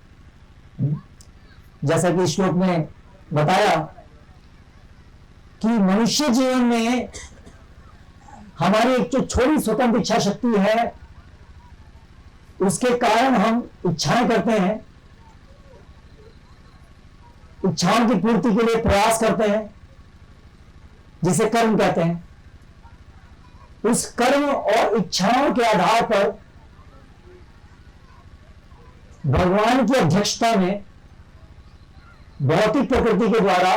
जैसा कि श्लोक में बताया कि मनुष्य जीवन में हमारी एक जो छोटी स्वतंत्र इच्छा शक्ति है, उसके कारण हम इच्छाएं करते हैं, इच्छाओं की पूर्ति के लिए प्रयास करते हैं, जिसे कर्म कहते हैं। उस कर्म और इच्छाओं के आधार पर भगवान की अध्यक्षता में भौतिक प्रकृति के द्वारा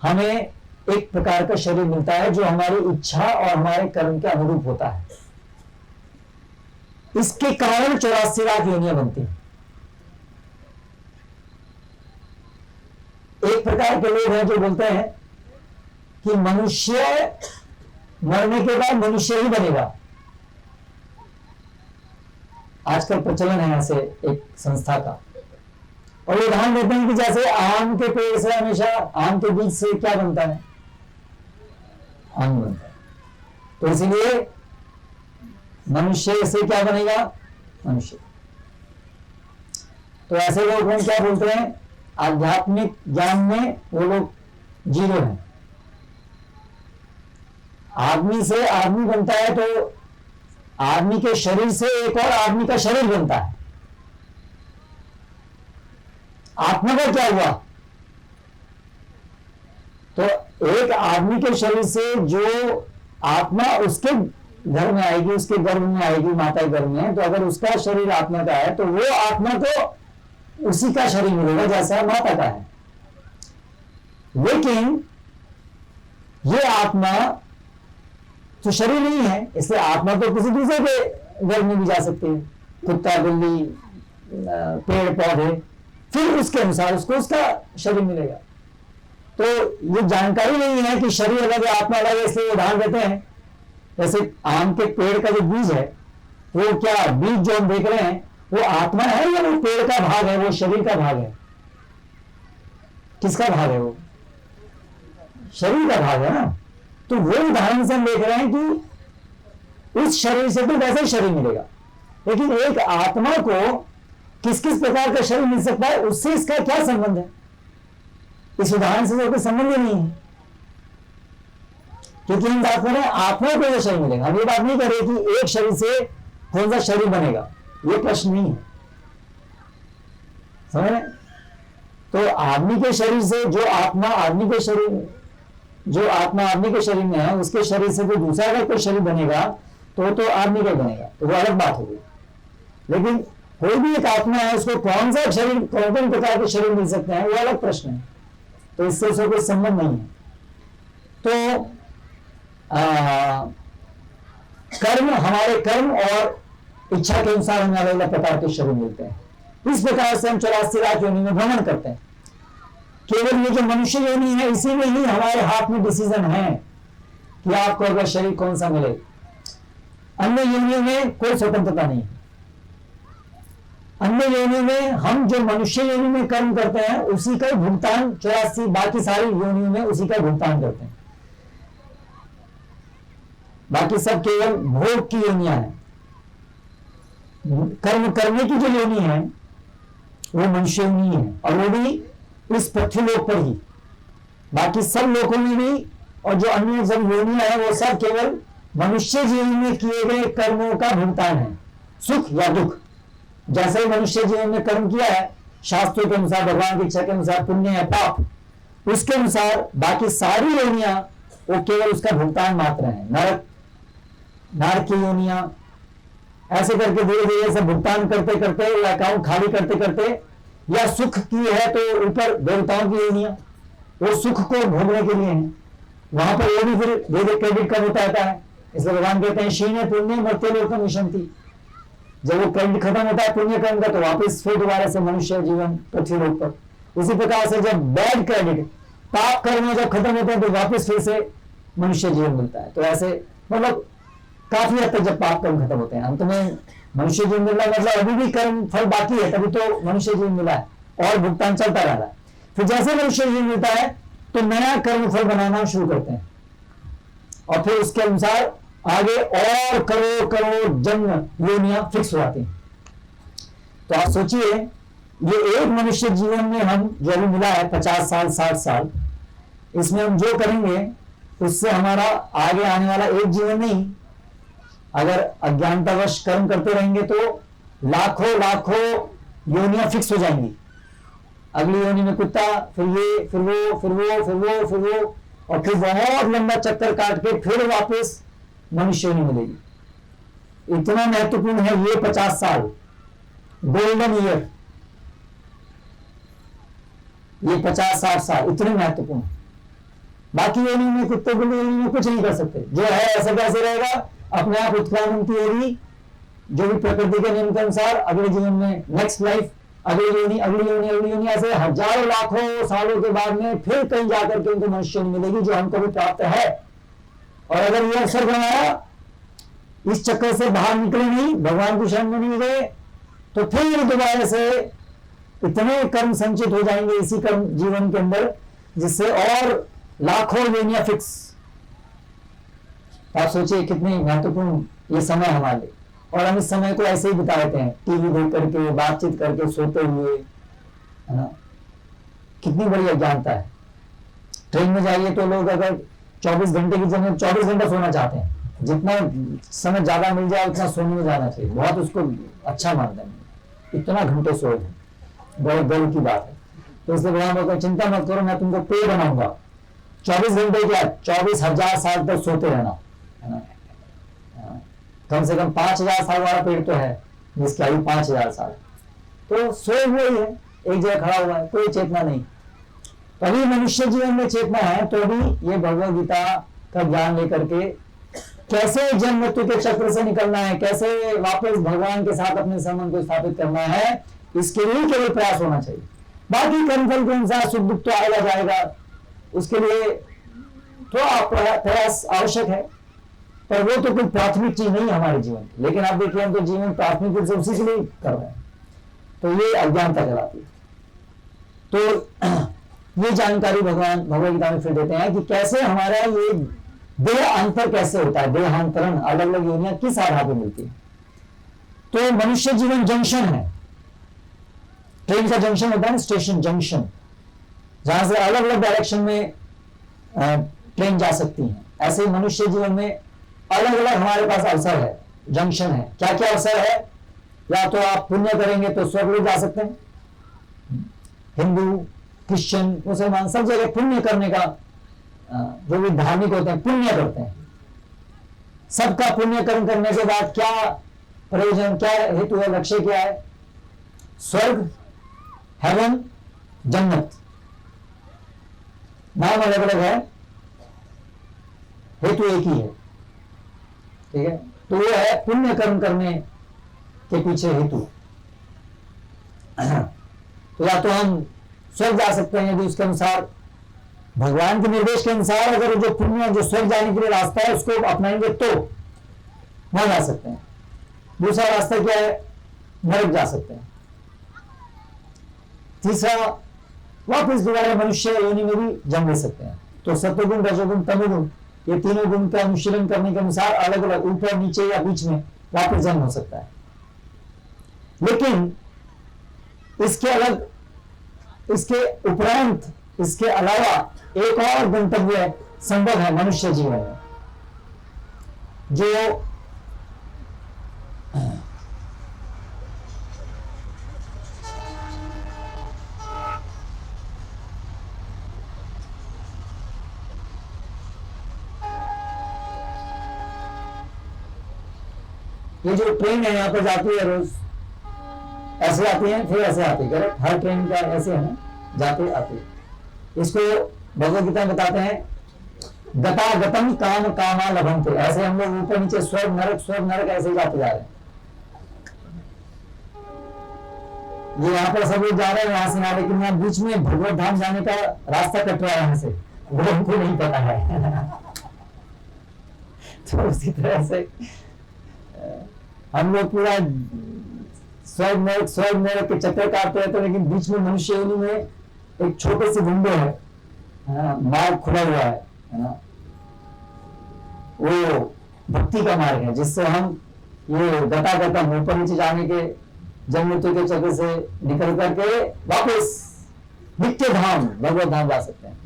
हमें एक प्रकार का शरीर मिलता है जो हमारी इच्छा और हमारे कर्म के अनुरूप होता है। इसके कारण 84 लाख योनियां बनती हैं। एक प्रकार के लोग हैं जो बोलते हैं कि मनुष्य मरने के बाद मनुष्य ही बनेगा। आजकल प्रचलन है ऐसे एक संस्था का, और ये उदाहरण देते हैं कि जैसे आम के पेड़ से हमेशा, आम के बीज से क्या बनता है? आम बनता है। तो इसलिए मनुष्य से क्या बनेगा? मनुष्य। तो ऐसे लोग हम क्या बोलते हैं? आध्यात्मिक ज्ञान में वो लोग जीरो हैं। आदमी से आदमी बनता है तो आदमी के शरीर से एक और आदमी का शरीर बनता है। आत्मा का क्या हुआ? तो एक आदमी के शरीर से जो आत्मा उसके घर में आएगी, उसके गर्भ में आएगी, माता के गर्भ में, तो अगर उसका शरीर आत्मा का है तो वो आत्मा को उसी का शरीर मिलेगा जैसा माता का है। लेकिन ये आत्मा तो शरीर नहीं है, इसलिए आत्मा तो किसी दूसरे के घर में भी जा सकती है, कुत्ता, बिल्ली, पेड़ पौधे, फिर उसके अनुसार उसको उसका शरीर मिलेगा। तो ये जानकारी नहीं है कि शरीर अलग है, आत्मा अलग है, इसलिए उदाहरण देते हैं। जैसे आम के पेड़ का जो बीज है, वो क्या बीज जो हम देख रहे हैं वो आत्मा है या वो पेड़ का भाग है, वो शरीर का भाग है? किसका भाग है? वो शरीर का भाग है ना। तो वो उदाहरण से हम देख रहे हैं कि उस शरीर से तो वैसे ही शरीर मिलेगा, लेकिन एक आत्मा को किस किस प्रकार का शरीर मिल सकता है, उससे इसका क्या संबंध है? इस उदाहरण से तो कोई संबंध ही नहीं है, क्योंकि हम बात कर रहे हैं आत्मा को जो शरीर मिलेगा। हम ये बात नहीं कर रहे कि एक शरीर से कौन सा शरीर बनेगा, ये प्रश्न नहीं है, समझ रहे? तो आदमी के शरीर से जो आत्मा आदमी के शरीर, जो आत्मा आदमी के शरीर में है, उसके शरीर से जो दूसरा अगर कोई शरीर बनेगा तो आदमी का बनेगा, तो वो अलग बात होगी। लेकिन कोई भी एक आत्मा है, उसको कौन सा शरीर, कौन कौन प्रकार के शरीर मिल सकते हैं, वो अलग प्रश्न है। तो इससे उसका कोई संबंध नहीं है। तो कर्म, हमारे कर्म और इच्छा के अनुसार हमें अलग अलग प्रकार के शरीर मिलते हैं। इस प्रकार से हम 84 लाख योनि में भ्रमण करते हैं। केवल ये जो मनुष्य योनि है, इसी में ही हमारे हाथ में डिसीजन है कि आपको अगर शरीर कौन सा मिले। अन्य योनियों में कोई स्वतंत्रता नहीं। अन्य योनियों में हम जो मनुष्य योनि में कर्म करते हैं उसी का भुगतान 84 बाकी सारी योनियों में उसी का भुगतान करते हैं। बाकी सब केवल भोग की योनियां हैं। कर्म करने की जो योनि है वो मनुष्य योनि है, और वो भी इस पृथ्वी लोक पर ही। बाकी सब लोकों में भी और जो अन्य सब योनियां हैं वो सब केवल मनुष्य जीवन में किए गए कर्मों का भुगतान है, सुख या दुख। जैसे ही मनुष्य जीवन में कर्म किया है शास्त्रों के अनुसार, भगवान की इच्छा के अनुसार, पुण्य या पाप, उसके अनुसार बाकी सारी योनियां वो केवल उसका भुगतान मात्र है। नरक की योनियां ऐसे करके धीरे धीरे से भुगतान करते करते या अकाउंट खाली करते करते, या सुख की है तो ऊपर देवताओं की योनियां वो सुख को भोगने के लिए है। वहां पर वो भी फिर धीरे क्रेडिट कम होता रहता है। इसलिए भगवान कहते हैं शीने पुण्य मरते लोकम विशंति। जब वो क्रेडिट खत्म होता है पुण्य कर्म का तो वापस फिर दोबारा से मनुष्य जीवन पृथ्वी लोक पर। इसी प्रकार से जब बैड क्रेडिट पाप कर्म जब खत्म होते हैं तो वापस फिर से मनुष्य जीवन मिलता है। तो ऐसे मतलब काफी हद तक जब पाप कर्म खत्म होते हैं अंत में मनुष्य जीवन मिल रहा है, मतलब अभी भी कर्म फल बाकी है, तभी तो मनुष्य जीवन मिला है और भुगतान चलता रह रहा है। फिर जैसे मनुष्य जीवन मिलता है तो नया कर्म फल बनाना शुरू करते हैं, और फिर उसके अनुसार आगे और करोड़ करोड़ जन्म योनियां फिक्स हो जाती हैं। तो आप सोचिए ये एक मनुष्य जीवन में हम जो अभी मिला है 50 साल 60 साल, इसमें हम जो करेंगे उससे हमारा आगे आने वाला एक जीवन नहीं, अगर अज्ञानतावश कर्म करते रहेंगे तो लाखों लाखों योनियां फिक्स हो जाएंगी। अगली योनि में कुत्ता, फिर ये, फिर वो, फिर वो, फिर वो, फिर वो, और फिर बहुत लंबा चक्कर काट के फिर वापस मनुष्य योनि मिलेगी। इतना महत्वपूर्ण है ये 50 साल, गोल्डन ईयर, ये 50-60 साल इतने महत्वपूर्ण। बाकी योनि में कुत्ते बिल्ली योनि में कुछ नहीं कर सकते, जो है ऐसा कैसे रहेगा, अपने आप उत्क्रांति होगी जो भी प्रकृति के नियम के अनुसार। अगले जीवन में नेक्स्ट लाइफ, अगली योनि, अगली योनि, अगली योनि, ऐसे हजारों लाखों सालों के बाद में फिर कहीं जाकर के उनको मनुष्य योनि मिलेगी जो हमको भी प्राप्त है। और अगर ये अवसर बनाया, इस चक्कर से बाहर निकले नहीं, भगवान की शरण में नहीं गए, तो फिर दोबारा से इतने कर्म संचित हो जाएंगे इसी कर्म जीवन के अंदर जिससे और लाखों योनियां फिक्स। आप सोचिए कितनी महत्वपूर्ण ये समय हमारे लिए, और हम इस समय को ऐसे ही बिता देते हैं टीवी देख करके, बातचीत करके, सोते हुए, है ना। कितनी बड़ी अज्ञानता है। ट्रेन में जाइए तो लोग अगर 24 घंटे की जगह 24 घंटा सोना चाहते हैं, जितना समय ज्यादा मिल जाए उतना सोने में जाना चाहिए, बहुत उसको अच्छा मानते हैं, इतना घंटे सोए हैं, बहुत गर्व की बात है। तो इसलिए भगवान को चिंता मत करो, मैं तुमको पेड़ बनाऊंगा। 24 घंटे क्या, 24,000 साल तक सोते रहना, है ना। कम से कम 5,000 साल वाला पेड़ तो है जिसकी आयु 5,000 साल, तो सोए हुए ही है, एक जगह खड़ा हुआ है, कोई चेतना नहीं। तो अभी मनुष्य जीवन में चेतना है, तो अभी ये भगवद गीता का ज्ञान लेकर के कैसे जन्म मृत्यु के चक्र से निकलना है, कैसे वापस भगवान के साथ अपने संबंध को स्थापित करना है, इसके लिए केवल प्रयास होना चाहिए। बाकी कर्मफल के अनुसार सुख दुख तो आएगा जाएगा, उसके लिए थोड़ा प्रयास आवश्यक है, पर वो तो कोई प्राथमिक चीज नहीं है हमारे जीवन की। लेकिन आप देखिए हम तो जीवन प्राथमिक रूप से उसी के लिए कर रहे हैं, तो ये अज्ञानता कहलाती है। तो ये जानकारी भगवान भगवद गीता में फिर देते हैं कि कैसे हमारा ये देह अंतर कैसे होता है, देहांतरण, अलग अलग योनियां किस आधार पर मिलती है। तो मनुष्य जीवन जंक्शन है, ट्रेन का जंक्शन होता है ना, स्टेशन जंक्शन, जहां से अलग अलग डायरेक्शन में ट्रेन जा सकती है। ऐसे ही मनुष्य जीवन में अलग अलग हमारे पास अवसर है, जंक्शन है। क्या क्या अवसर है, या तो आप पुण्य करेंगे तो स्वर्ग में जा सकते हैं, हिंदू क्रिश्चियन मुसलमान सब जगह पुण्य करने का, जो भी धार्मिक होते हैं पुण्य करते हैं। सबका पुण्य कर्म करने के बाद क्या प्रयोजन, क्या हेतु है, लक्ष्य क्या है, स्वर्ग, हेवन, जन्नत। नाम अलग अलग है, हेतु एक ही है, ठीक है। तो वो है पुण्य कर्म करने के पीछे हेतु। तो या तो हम स्वर्ग जा सकते हैं यदि उसके अनुसार भगवान के निर्देश के अनुसार अगर जो पुण्य, जो स्वर्ग जाने के लिए रास्ता है उसको अपनाएंगे तो वहां जा सकते हैं। दूसरा रास्ता क्या है? नरक जा सकते हैं। तीसरा, वापस दोबारा मनुष्य योनि में भी जन्म ले सकते हैं। तो सत्वगुण, रजोगुण, तमोगुण, ये तीनों गुण का अनुशीलन करने के अनुसार अलग अलग ऊपर, नीचे या बीच में वापस जन्म हो सकता है। लेकिन इसके अलग, इसके उपरांत, इसके अलावा एक और गंतव्य संभव है मनुष्य जीवन में, जो ये जो ट्रेन है यहाँ पर जाती है रोज, ऐसे आती है फिर ऐसे आती है, करेक्ट? हर ट्रेन का ऐसे है ना, जाते आते। इसको भगवद गीता में बताते हैं गतागतम काम कामा लभन्ते। ऐसे हम लोग ऊपर नीचे स्वर्ग नरक ऐसे जाते जा रहे हैं। ये यहाँ पर सब लोग जा रहे हैं यहाँ से ना, लेकिन यहाँ बीच में भगवत धाम जाने का रास्ता कट रहा है यहाँ से, वो हमको नहीं पता है। तो उसी तरह से हम लोग पूरा स्वर्ग नरक के चक्कर काटते रहते हैं, लेकिन बीच में मनुष्य योनि में एक छोटे से विंडो है, मार्ग खुला हुआ है ना, वो भक्ति का मार्ग है, जिससे हम ये गतागतम ऊपर नीचे जाने के जन्म मृत्यु के चक्कर से निकल करके वापस नित्य धाम, भगवत धाम जा सकते हैं।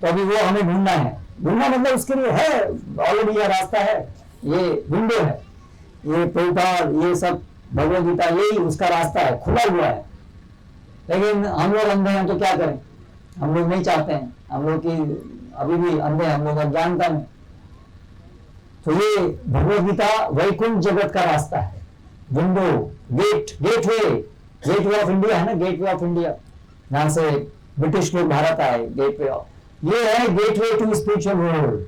तो अभी वो हमें ढूंढना है। ढूंढना मतलब उसके लिए है ऑलरेडी, यह रास्ता है, ये विंडो है, ये प्रभुपाद, ये सब भगवद गीता, यही उसका रास्ता है, खुला हुआ है। लेकिन हम लोग अंधे हैं तो क्या करें? हम लोग नहीं चाहते हैं, हम लोग की अभी भी अंधे हैं, हम लोग अज्ञानता में। तो ये भगवद गीता वैकुंठ जगत का रास्ता है, विंडो, गेटवे ऑफ इंडिया है ना, गेटवे ऑफ इंडिया, जहां से ब्रिटिश लोग भारत आए, गेटवे ऑफ, ये है गेटवे टू स्पिरिचुअल वर्ल्ड,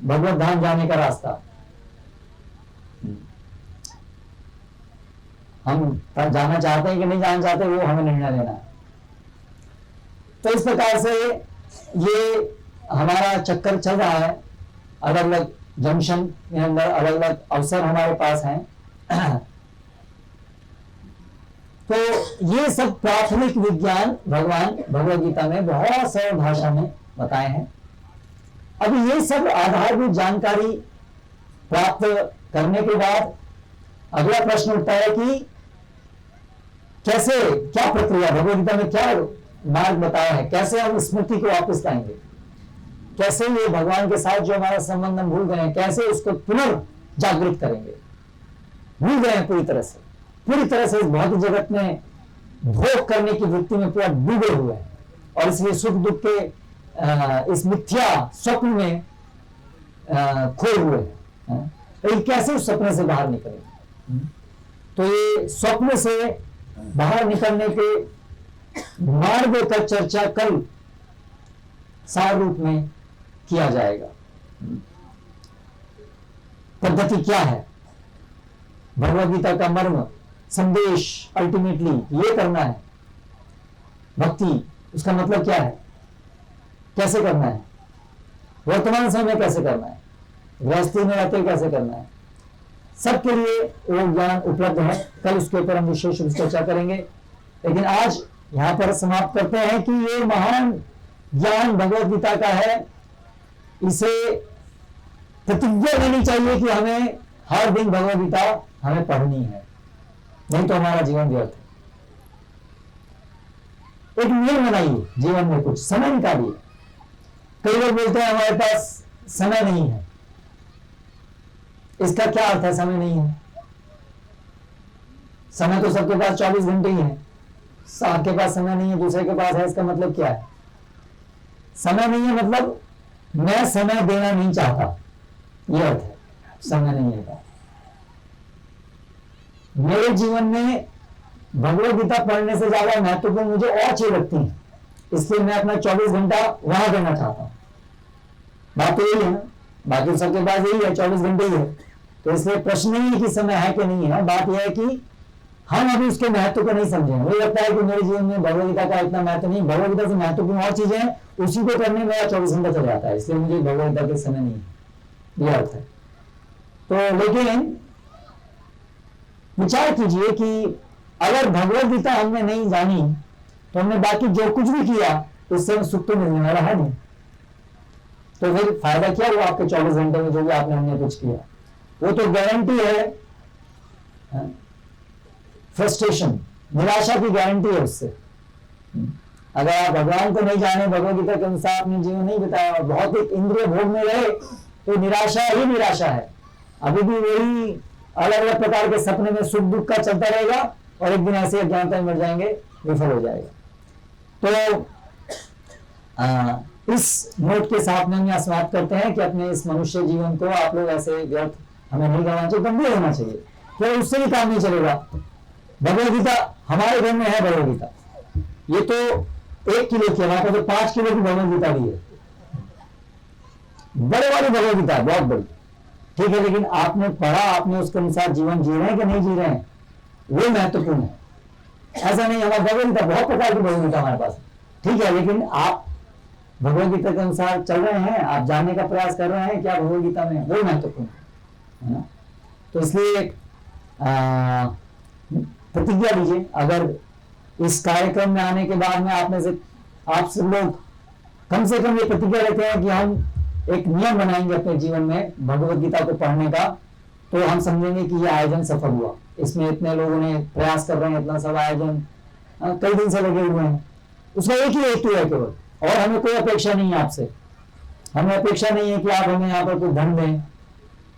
भगवत धाम जाने का रास्ता। हम जाना चाहते हैं कि नहीं जाना चाहते, वो हमें निर्णय लेना है। तो इस प्रकार से ये हमारा चक्कर चल रहा है, अलग अलग जंक्शन के अंदर अलग अलग अवसर हमारे पास हैं। तो ये सब प्राथमिक विज्ञान भगवान भगवद गीता में बहुत सरल भाषा में बताए हैं। अभी ये सब आधारभूत जानकारी प्राप्त करने के बाद अगला प्रश्न उठता है कि कैसे, क्या प्रक्रिया, भगवद गीता में क्या मार्ग बताया है, कैसे हम स्मृति को वापस लाएंगे, कैसे ये भगवान के साथ जो हमारा संबंध हम भूल गए हैं, कैसे उसको पुनर्जागृत करेंगे। भूल गए हैं पूरी तरह से इस भौतिक जगत में भोग करने की वृत्ति में पूरा डूबे हुए हैं, और इसलिए सुख दुख के इस मिथ्या स्वप्न में खोए हुए हैं। तो कैसे उस सपने से बाहर निकलेंगे? तो ये स्वप्न से बाहर निकलने के मार्ग का चर्चा कल सार रूप में किया जाएगा। पद्धति क्या है, भगवद गीता का मर्म, संदेश, अल्टीमेटली ये करना है। भक्ति, उसका मतलब क्या है, कैसे करना है, वर्तमान समय में कैसे करना है, गृहस्थी में रहते कैसे करना है, सबके लिए वो ज्ञान उपलब्ध है। कल उसके ऊपर हम विशेष रूप से चर्चा करेंगे। लेकिन आज यहां पर समाप्त करते हैं कि ये महान ज्ञान भगवद गीता का है। इसे प्रतिज्ञा लेनी चाहिए कि हमें हर दिन भगवद गीता हमें पढ़नी है, नहीं तो हमारा जीवन व्यर्थ है। एक नियम बनाइए, जीवन में कुछ समय निकालिए। कई लोग बोलते हैं हमारे पास समय नहीं है। इसका क्या अर्थ है समय नहीं है? समय तो सबके पास 24 घंटे ही है। आपके पास समय नहीं है, दूसरे के पास है, इसका मतलब क्या है? समय नहीं है मतलब मैं समय देना नहीं चाहता, यह अर्थ है समय नहीं है। मेरे जीवन में भगवद गीता पढ़ने से ज्यादा महत्वपूर्ण मुझे और चीज लगती है, इसलिए मैं अपना 24 घंटा वहां देना चाहता हूं। बात तो यही है ना, बाकी सबके पास यही है, 24 घंटे ही है। तो इसलिए प्रश्न नहीं है कि समय है कि नहीं है, बात यह है कि हम अभी उसके महत्व को नहीं समझे। मुझे लगता है कि मेरे जीवन में भगवद गीता का इतना महत्व नहीं, भगवद गीता से महत्वपूर्ण और चीजें हैं, उसी को करने में मेरा 24 घंटा चल जाता है, इसलिए मुझे भगवद गीता के समय नहीं है, यह अर्थ है। तो लेकिन विचार कीजिए कि अगर भगवद गीता हमने नहीं जानी तो हमने बाकी जो कुछ भी किया उससे सुख तो मिलने वाला है नहीं, तो फिर फायदा क्या हुआ आपके 24 घंटे में जो भी आपने हमने कुछ किया। वो तो गारंटी है फ्रस्ट्रेशन, निराशा की गारंटी है उससे। अगर आप भगवान को नहीं जाने, भगवद गीता के अनुसार अपने जीवन नहीं बिताया और बहुत एक इंद्रिय भोग में रहे तो निराशा ही निराशा है। अभी भी वही अलग अलग प्रकार के सपने में सुख दुख का चलता रहेगा और एक दिन ऐसे अज्ञानता में मर जाएंगे, विफल हो जाएगा। तो इस नोट के साथ में हम समाप्त करते हैं कि अपने इस मनुष्य जीवन को आप लोग ऐसे व्यर्थ हमें नहीं गंवाना चाहिए, गंभीर होना चाहिए, फिर उससे भी काम नहीं चलेगा। भगवद गीता हमारे घर में है, भगवद गीता ये तो 1 किलो की, हमारे पास तो 5 किलो की भगवद गीता भी है, बड़े वाली भगवद गीता है, बहुत बड़ी, ठीक है। लेकिन आपने पढ़ा, आपने उसके अनुसार जीवन जी रहे हैं कि नहीं जी रहे हैं, वो महत्वपूर्ण है। ऐसा नहीं हमारा भगवद गीता बहुत प्रकार की भगवद गीता हमारे पास, ठीक है, लेकिन आप भगवद गीता के अनुसार चल रहे हैं, आप जानने का प्रयास कर रहे हैं क्या भगवद गीता में, वो महत्वपूर्ण है ना। तो इसलिए प्रतिज्ञा लीजिए, अगर इस कार्यक्रम में आने के बाद में आप में से आप सब लोग कम से कम ये प्रतिज्ञा लेते हैं कि हम एक नियम बनाएंगे अपने जीवन में भगवद गीता को पढ़ने का, तो हम समझेंगे कि यह आयोजन सफल हुआ। इसमें इतने लोगों ने प्रयास कर रहे हैं, इतना सब आयोजन कई दिन से लगे हुए हैं, उसका एक ही हेतु है केवल, और हमें कोई अपेक्षा नहीं है आपसे। हमें अपेक्षा नहीं है कि आप हमें यहाँ पर कोई धन दें,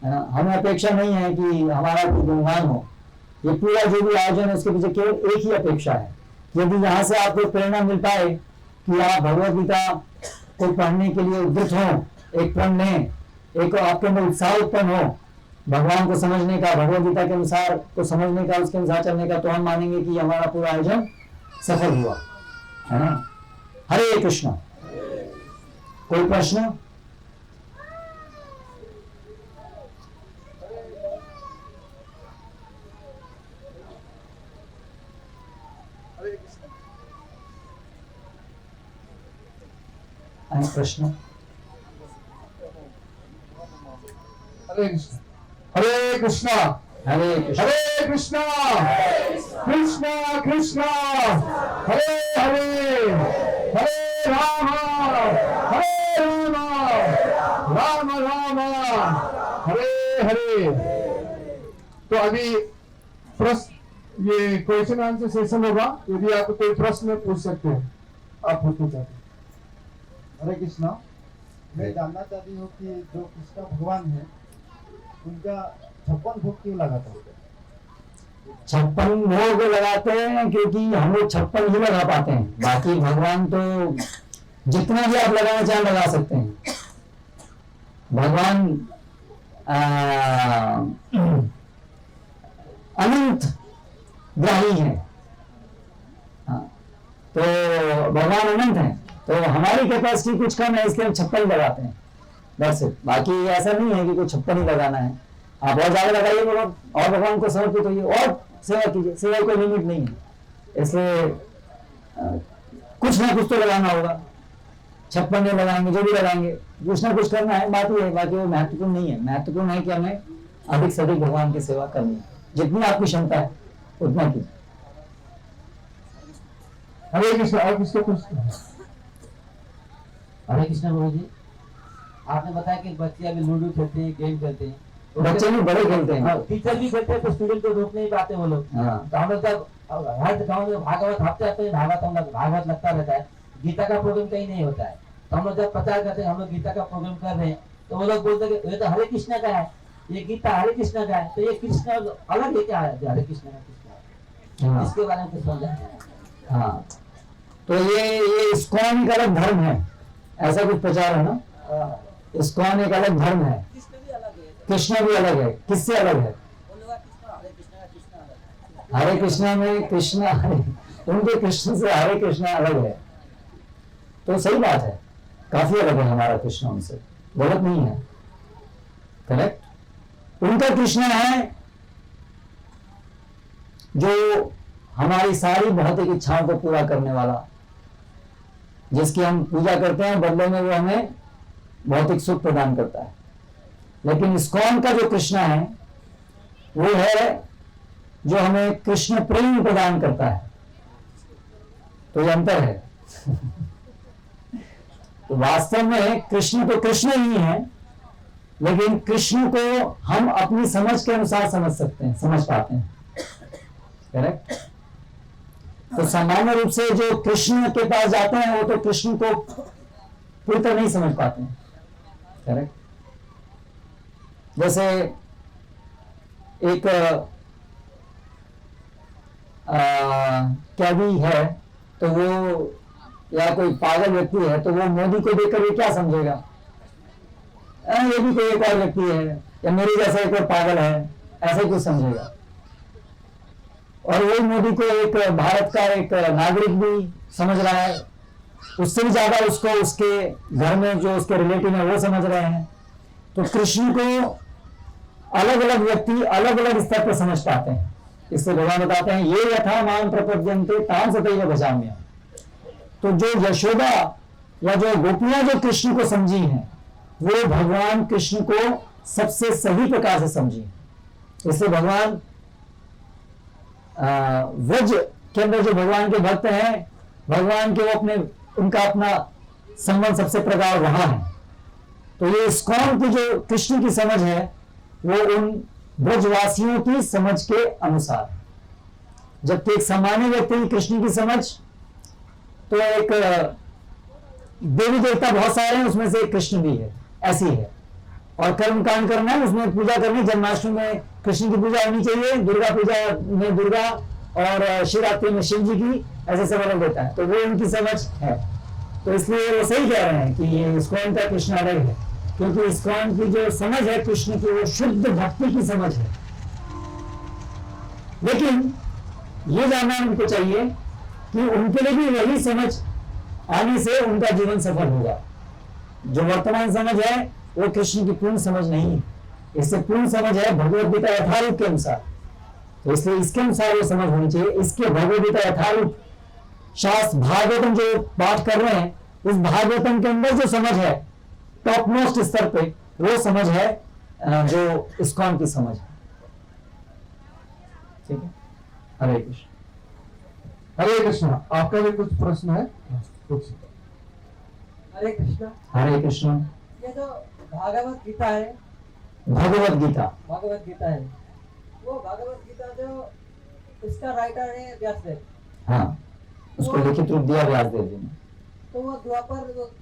है ना, हमें अपेक्षा नहीं है कि हमारा कोई गुणगान हो। ये पूरा जो भी आयोजन है उसके पीछे केवल एक ही अपेक्षा है, यदि यहाँ से आपको प्रेरणा मिल पाए कि आप भगवद गीता को पढ़ने के लिए उद्युक्त हो, एक प्रण लें, एक आपके अंदर उत्साह उत्पन्न हो भगवान को समझने का, भगवद गीता के अनुसार को समझने का, उसके अनुसार चलने का, तो हम मानेंगे कि हमारा पूरा आयोजन सफल हुआ, है ना। हरे कृष्णा। कोई प्रश्न? प्रश्न? हरे कृष्णा हरे कृष्णा हरे कृष्णा हरे कृष्णा कृष्णा कृष्णा हरे हरे हरे राम हरे राम राम राम हरे हरे। तो अभी प्रश्न, ये क्वेश्चन आंसर सेशन होगा, यदि आप कोई प्रश्न पूछ सकते हैं, आप पूछना चाहते हैं। हरे कृष्णा। मैं जानना चाहती हूँ कि जो कृष्ण भगवान है उनका 56 भोग क्यों लगाता है? 56 भोग लगाते हैं क्योंकि हम लोग 56 ही लगा पाते हैं, बाकी भगवान तो जितना भी आप लगाना चाहें लगा सकते हैं। भगवान अनंत ग्राही है, तो भगवान अनंत है, तो हमारी कैपेसिटी कुछ कम है, इसलिए हम 56 लगाते हैं, बस। बाकी ऐसा नहीं है कि कोई 56 ही लगाना है, आप और ज्यादा लगाइए भगवान, और भगवान को समर्पित होइए और सेवा कीजिए, सेवा कोई लिमिट नहीं है, इसलिए कुछ ना कुछ तो लगाना होगा। 56 नहीं लगाएंगे, जो भी लगाएंगे कुछ ना कुछ करना है, बात ये है, बाकी वो महत्वपूर्ण नहीं है। महत्वपूर्ण है कि हमें अधिक से अधिक भगवान की सेवा करनी है, जितनी आपकी क्षमता है उतना कीजिए। हरे कृष्णा। और किसको पूछना? हरे कृष्णा गुरु जी, आपने बताया कि बच्चे अभी लूडो खेलते हैं, गेम खेलते हैं, तो बच्चे भी बड़े खेलते हैं, टीचर भी खेलते हैं, तो स्टूडेंट को रोक नहीं पाते वो लोग। तो हम लोग जब हर गाँव में भागवत हफ्ते हफ्ते भागवत हम लोग भागवत लगता रहता है, गीता का प्रोग्राम कहीं नहीं होता है, तो हम लोग जब प्रचार करते हैं, हम लोग गीता का प्रोग्राम कर रहे हैं, तो वो लोग बोलते हैं ये तो हरे कृष्णा का है, ये गीता हरे कृष्णा का है, तो ये कृष्ण अलग है क्या है? हरे कृष्णा का कृष्ण है, इसके बारे में कुछ समझा? हाँ, तो ये इस्कॉन एक अलग धर्म है, ऐसा कुछ प्रचार है ना। इस्कॉन एक अलग धर्म है, कृष्ण भी अलग है। किससे अलग है? हरे कृष्णा में कृष्ण, उनके कृष्ण से हरे कृष्णा अलग है, तो सही बात है, काफी अलग है हमारा कृष्ण उनसे, गलत नहीं है, करेक्ट। उनका कृष्ण है जो हमारी सारी भौतिक इच्छाओं को पूरा करने वाला, जिसकी हम पूजा करते हैं, बदले में वो हमें भौतिक सुख प्रदान करता है। लेकिन इस्कॉन का जो कृष्णा है वो है जो हमें कृष्ण प्रेम प्रदान करता है। तो ये अंतर है। तो वास्तव में कृष्ण तो कृष्ण ही है, लेकिन कृष्ण को हम अपनी समझ के अनुसार समझ सकते हैं, समझ पाते हैं। करेक्ट। तो सामान्य रूप से जो कृष्ण के पास जाते हैं वो तो कृष्ण को पूरी तरह नहीं समझ पाते हैं। करेक्ट। जैसे एक कैदी है, तो वो या कोई पागल व्यक्ति है, तो वो मोदी को देखकर ये क्या समझेगा, ये भी कोई एक और व्यक्ति है, या मेरे जैसा एक और पागल है, ऐसे ही कुछ समझेगा। और वही मोदी को एक भारत का एक नागरिक भी समझ रहा है, उससे भी ज्यादा उसको उसके घर में जो उसके रिलेटिव है वो समझ रहे हैं। तो कृष्ण को अलग अलग व्यक्ति अलग अलग स्तर पर समझ पाते हैं। इससे भगवान बताते हैं ये यथा मां प्रपद्यन्ते तां तथैव भजाम्यहम्। तो जो यशोदा या जो गोपियां जो कृष्ण को समझी हैं, वो भगवान कृष्ण को सबसे सही प्रकार से समझी। इससे भगवान व्रज के अंदर जो भगवान के भक्त हैं, भगवान के वो अपने उनका अपना संबंध सबसे प्रगाढ़ रहा है। तो ये इस्कॉन की जो कृष्ण की समझ है वो उन ब्रजवासियों की समझ के अनुसार, जबकि एक सामान्य व्यक्ति की कृष्ण की समझ तो एक देवी देवता बहुत सारे हैं, उसमें से एक कृष्ण भी है, ऐसी है। और कर्म कांड करना है, उसमें पूजा करनी, जन्माष्टमी में कृष्ण की पूजा होनी चाहिए, दुर्गा पूजा में दुर्गा और शिवरात्रि में शिव जी की, ऐसे सब अलग होता है। तो वो उनकी समझ है। तो इसलिए वो सही कह रहे हैं कि ये इस्कॉन का कृष्ण अलग है, क्योंकि इस्कॉन की जो समझ है कृष्ण की वो शुद्ध भक्ति की समझ है। लेकिन ये जानना उनको चाहिए कि उनके लिए भी वही समझ आने से उनका जीवन सफल होगा। जो वर्तमान समझ है वो कृष्ण की पूर्ण समझ नहीं है। इससे पूर्ण समझ है भगवद गीता यथारूप के अनुसार। तो इसलिए इसके अनुसार वो समझ होनी चाहिए। इसके भगवद गीता यथारूप शास्त्र भागवतम जो पाठ कर रहे हैं, उस भागवतम के अंदर जो समझ है टॉप मोस्ट स्तर पे, वो समझ है जो इस्कॉन की समझ है। ठीक है। हरे कृष्ण। हरे कृष्ण। आपका भी कुछ प्रश्न है? कुछ। हरे कृष्णा। हरे कृष्ण। ये जो भागवत गीता है, भगवत गीता है, वो भगवत गीता जो इसका राइटर है व्यासदेव। हाँ, उसको लिखित रूप दिया व्यासदेव जी ने। तो वो द्वापर युग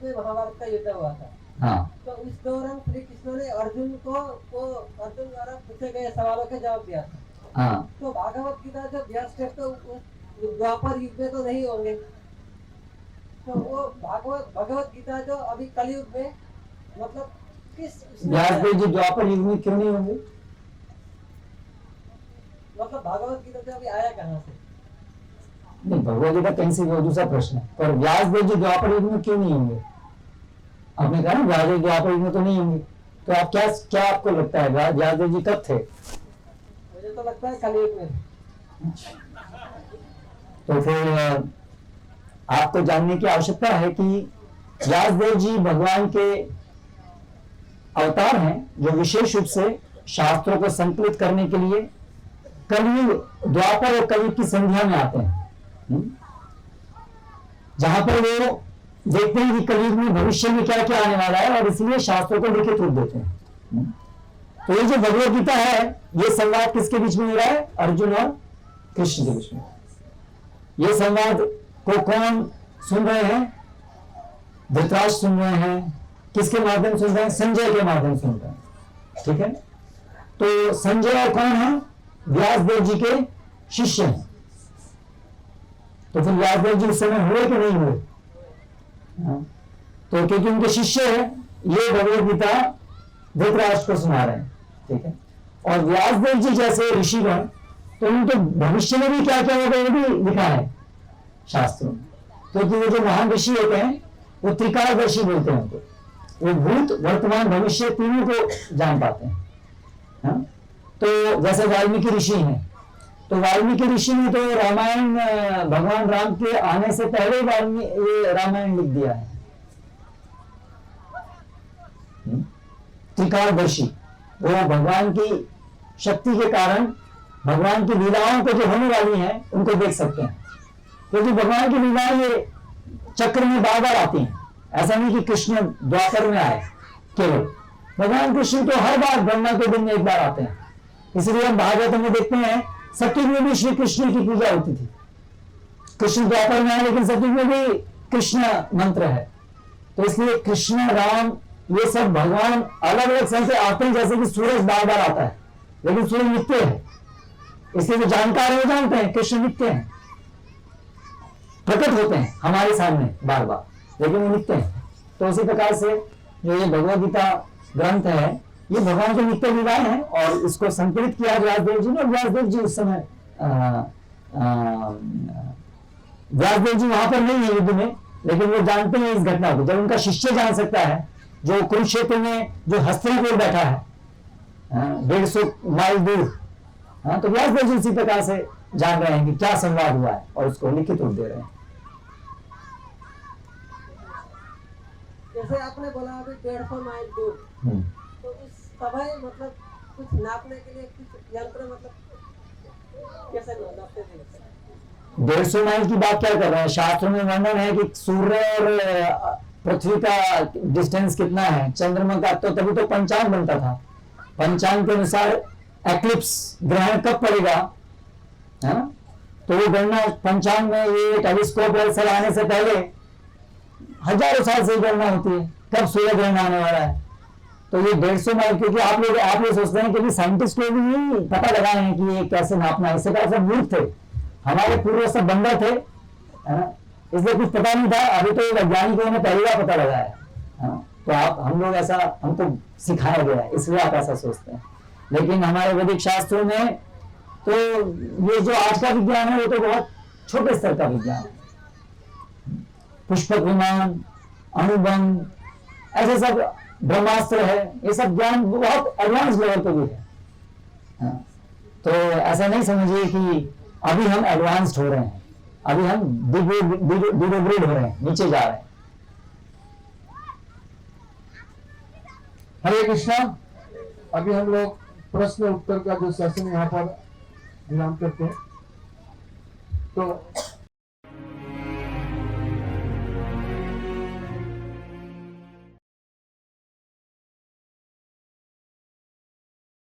में महाभारत का युद्ध हुआ था। हाँ। तो इस दौरान श्री कृष्ण ने अर्जुन द्वारा पूछे गए सवालों के जवाब दिया था। हाँ। तो भागवत गीता जो व्यासदेव तो द्वापर युग में तो नहीं होंगे, तो वो भगवत गीता जो अभी कलयुग में, मतलब किस व्यासदेव जी द्वापर युग में क्यों नहीं होंगे? मतलब भगवत गीता जो अभी आया कहाँ से? नहीं, भगवत गीता कहीं से भी, दूसरा प्रश्न है। पर व्यासदेव जी द्वापर युग में क्यों नहीं होंगे? आपने कहा ना व्यासदेव द्वापर युग में तो नहीं होंगे, तो आप क्या आपको लगता है व्यासदेव जी कब थे? मुझे तो लगता है कलयुग में। तो फिर आपको जानने की आवश्यकता है कि व्यासदेव जी भगवान के अवतार हैं, जो विशेष रूप से शास्त्रों को संकलित करने के लिए कलयुग, द्वापर और कलयुग की संध्या में आते हैं, जहां पर वो देखते हैं कि कलयुग में भविष्य में क्या क्या आने वाला है, और इसलिए शास्त्रों को लिखित रूप देते हैं। तो ये जो भगवत गीता है, ये संवाद किसके बीच में हो रहा है? अर्जुन और कृष्ण के बीच में। ये संवाद को कौन सुन रहे हैं? धृतराष्ट्र सुन रहे हैं। किसके माध्यम सुन रहे हैं? संजय के माध्यम सुन रहे हैं। ठीक है। तो संजय कौन है? व्यासदेव जी के शिष्य हैं। तो फिर व्यासदेव जी उस समय हुए कि नहीं हुए? तो क्योंकि उनके शिष्य है, ये भगवत गीता धृतराष्ट्र को सुना रहे हैं। ठीक है। और व्यासदेव जी जैसे ऋषिगण, तो उनके भविष्य में भी क्या क्या होगा वो भी लिखा है शास्त्रों में। क्योंकि वो जो महान ऋषि होते हैं वो त्रिकालदर्शी बोलते हैं उनको। वो भूत, वर्तमान, भविष्य तीनों को जान पाते हैं। हाँ? तो जैसे वाल्मीकि ऋषि हैं, तो वाल्मीकि ऋषि ने तो रामायण भगवान राम के आने से पहले ये रामायण लिख दिया है। त्रिकालदर्शी, वो भगवान की शक्ति के कारण भगवान की लीलाओं को जो होने वाली हैं उनको देख सकते हैं, क्योंकि भगवान की लीलाएं ये चक्र में बार बार आती हैं। ऐसा नहीं कि कृष्ण द्वापर में आए केवल, भगवान कृष्ण तो हर बार ब्रह्मा के दिन में एक बार आते हैं। इसलिए हम भागवत में देखते हैं सतयुग में भी श्री कृष्ण की पूजा होती थी। कृष्ण द्वापर में है लेकिन सतयुग में भी कृष्ण मंत्र है। तो इसलिए कृष्ण राम ये सब भगवान अलग अलग समय से आते हैं, जैसे कि सूरज बार बार आता है लेकिन सूरज नित्य है। इसलिए जो जानकार है वो जानते हैं कृष्ण नित्य हैं, प्रकट होते हैं हमारे सामने बार बार, लेकिन वो नित्य हैं। तो उसी प्रकार से जो ये भगवद गीता ग्रंथ है ये भगवान की नित्य लीलाएं हैं, और इसको संकलित किया व्यासदेव जी ने। व्यासदेव जी उस समय व्यासदेव जी वहां पर नहीं है युद्ध में, लेकिन वो जानते हैं इस घटना को। जब उनका शिष्य जान सकता है जो कुरुक्षेत्र में जो हस्तिनापुर बैठा है 150 माइल दूर, तो व्यासदेव जी इसी प्रकार से जान रहे हैं कि क्या संवाद हुआ है और उसको लिखित रूप दे रहे हैं। जैसे आपने बोला अभी 150 माइल दूर, तो उस समय मतलब कुछ नापने के लिए कुछ यंत्र मतलब कैसे नापते थे? 150 माइल की बात क्या कर रहे हैं? शास्त्रों में वर्णन है कि सूर्य और पृथ्वी का डिस्टेंस कितना है, चंद्रमा का, तो तभी तो पंचांग बनता था। पंचांग के अनुसार एक्लिप्स ग्रहण कब पड़ेगा, है ना? तो वो गणना पंचांग में ये टेलीस्कोप आने से पहले हजारों साल से गणना होती है कब सूर्य ग्रहण आने वाला है। तो ये 150 माइल, क्योंकि आप लोग सोचते हैं कि साइंटिस्ट लोग भी पता लगाए हैं कि ये कैसे नापना है, इससे क्या सब मूर्ख थे, हमारे पूर्वज सब बंदर थे, है ना? इसलिए कुछ पता नहीं था। अभी तो वैज्ञानिकों ने पहली बार पता लगाया है। तो आप हम लोग ऐसा, हमको सिखाया गया है इसलिए आप ऐसा सोचते हैं। लेकिन हमारे वैदिक शास्त्रों में तो ये जो आज का विज्ञान है वो तो बहुत छोटे स्तर का विज्ञान है। पुष्पक विमान, अणुबम, ऐसे सब ब्रह्मास्त्र है, ये सब ज्ञान बहुत एडवांस लेवल पे भी है। तो ऐसा नहीं समझिए कि अभी हम एडवांस्ड हो रहे हैं, अभी हम डिग्रेड हो रहे हैं, नीचे जा रहे हैं। हरे कृष्णा। अभी हम लोग प्रश्न उत्तर का जो सेशन यहाँ पर विराम करते हैं। तो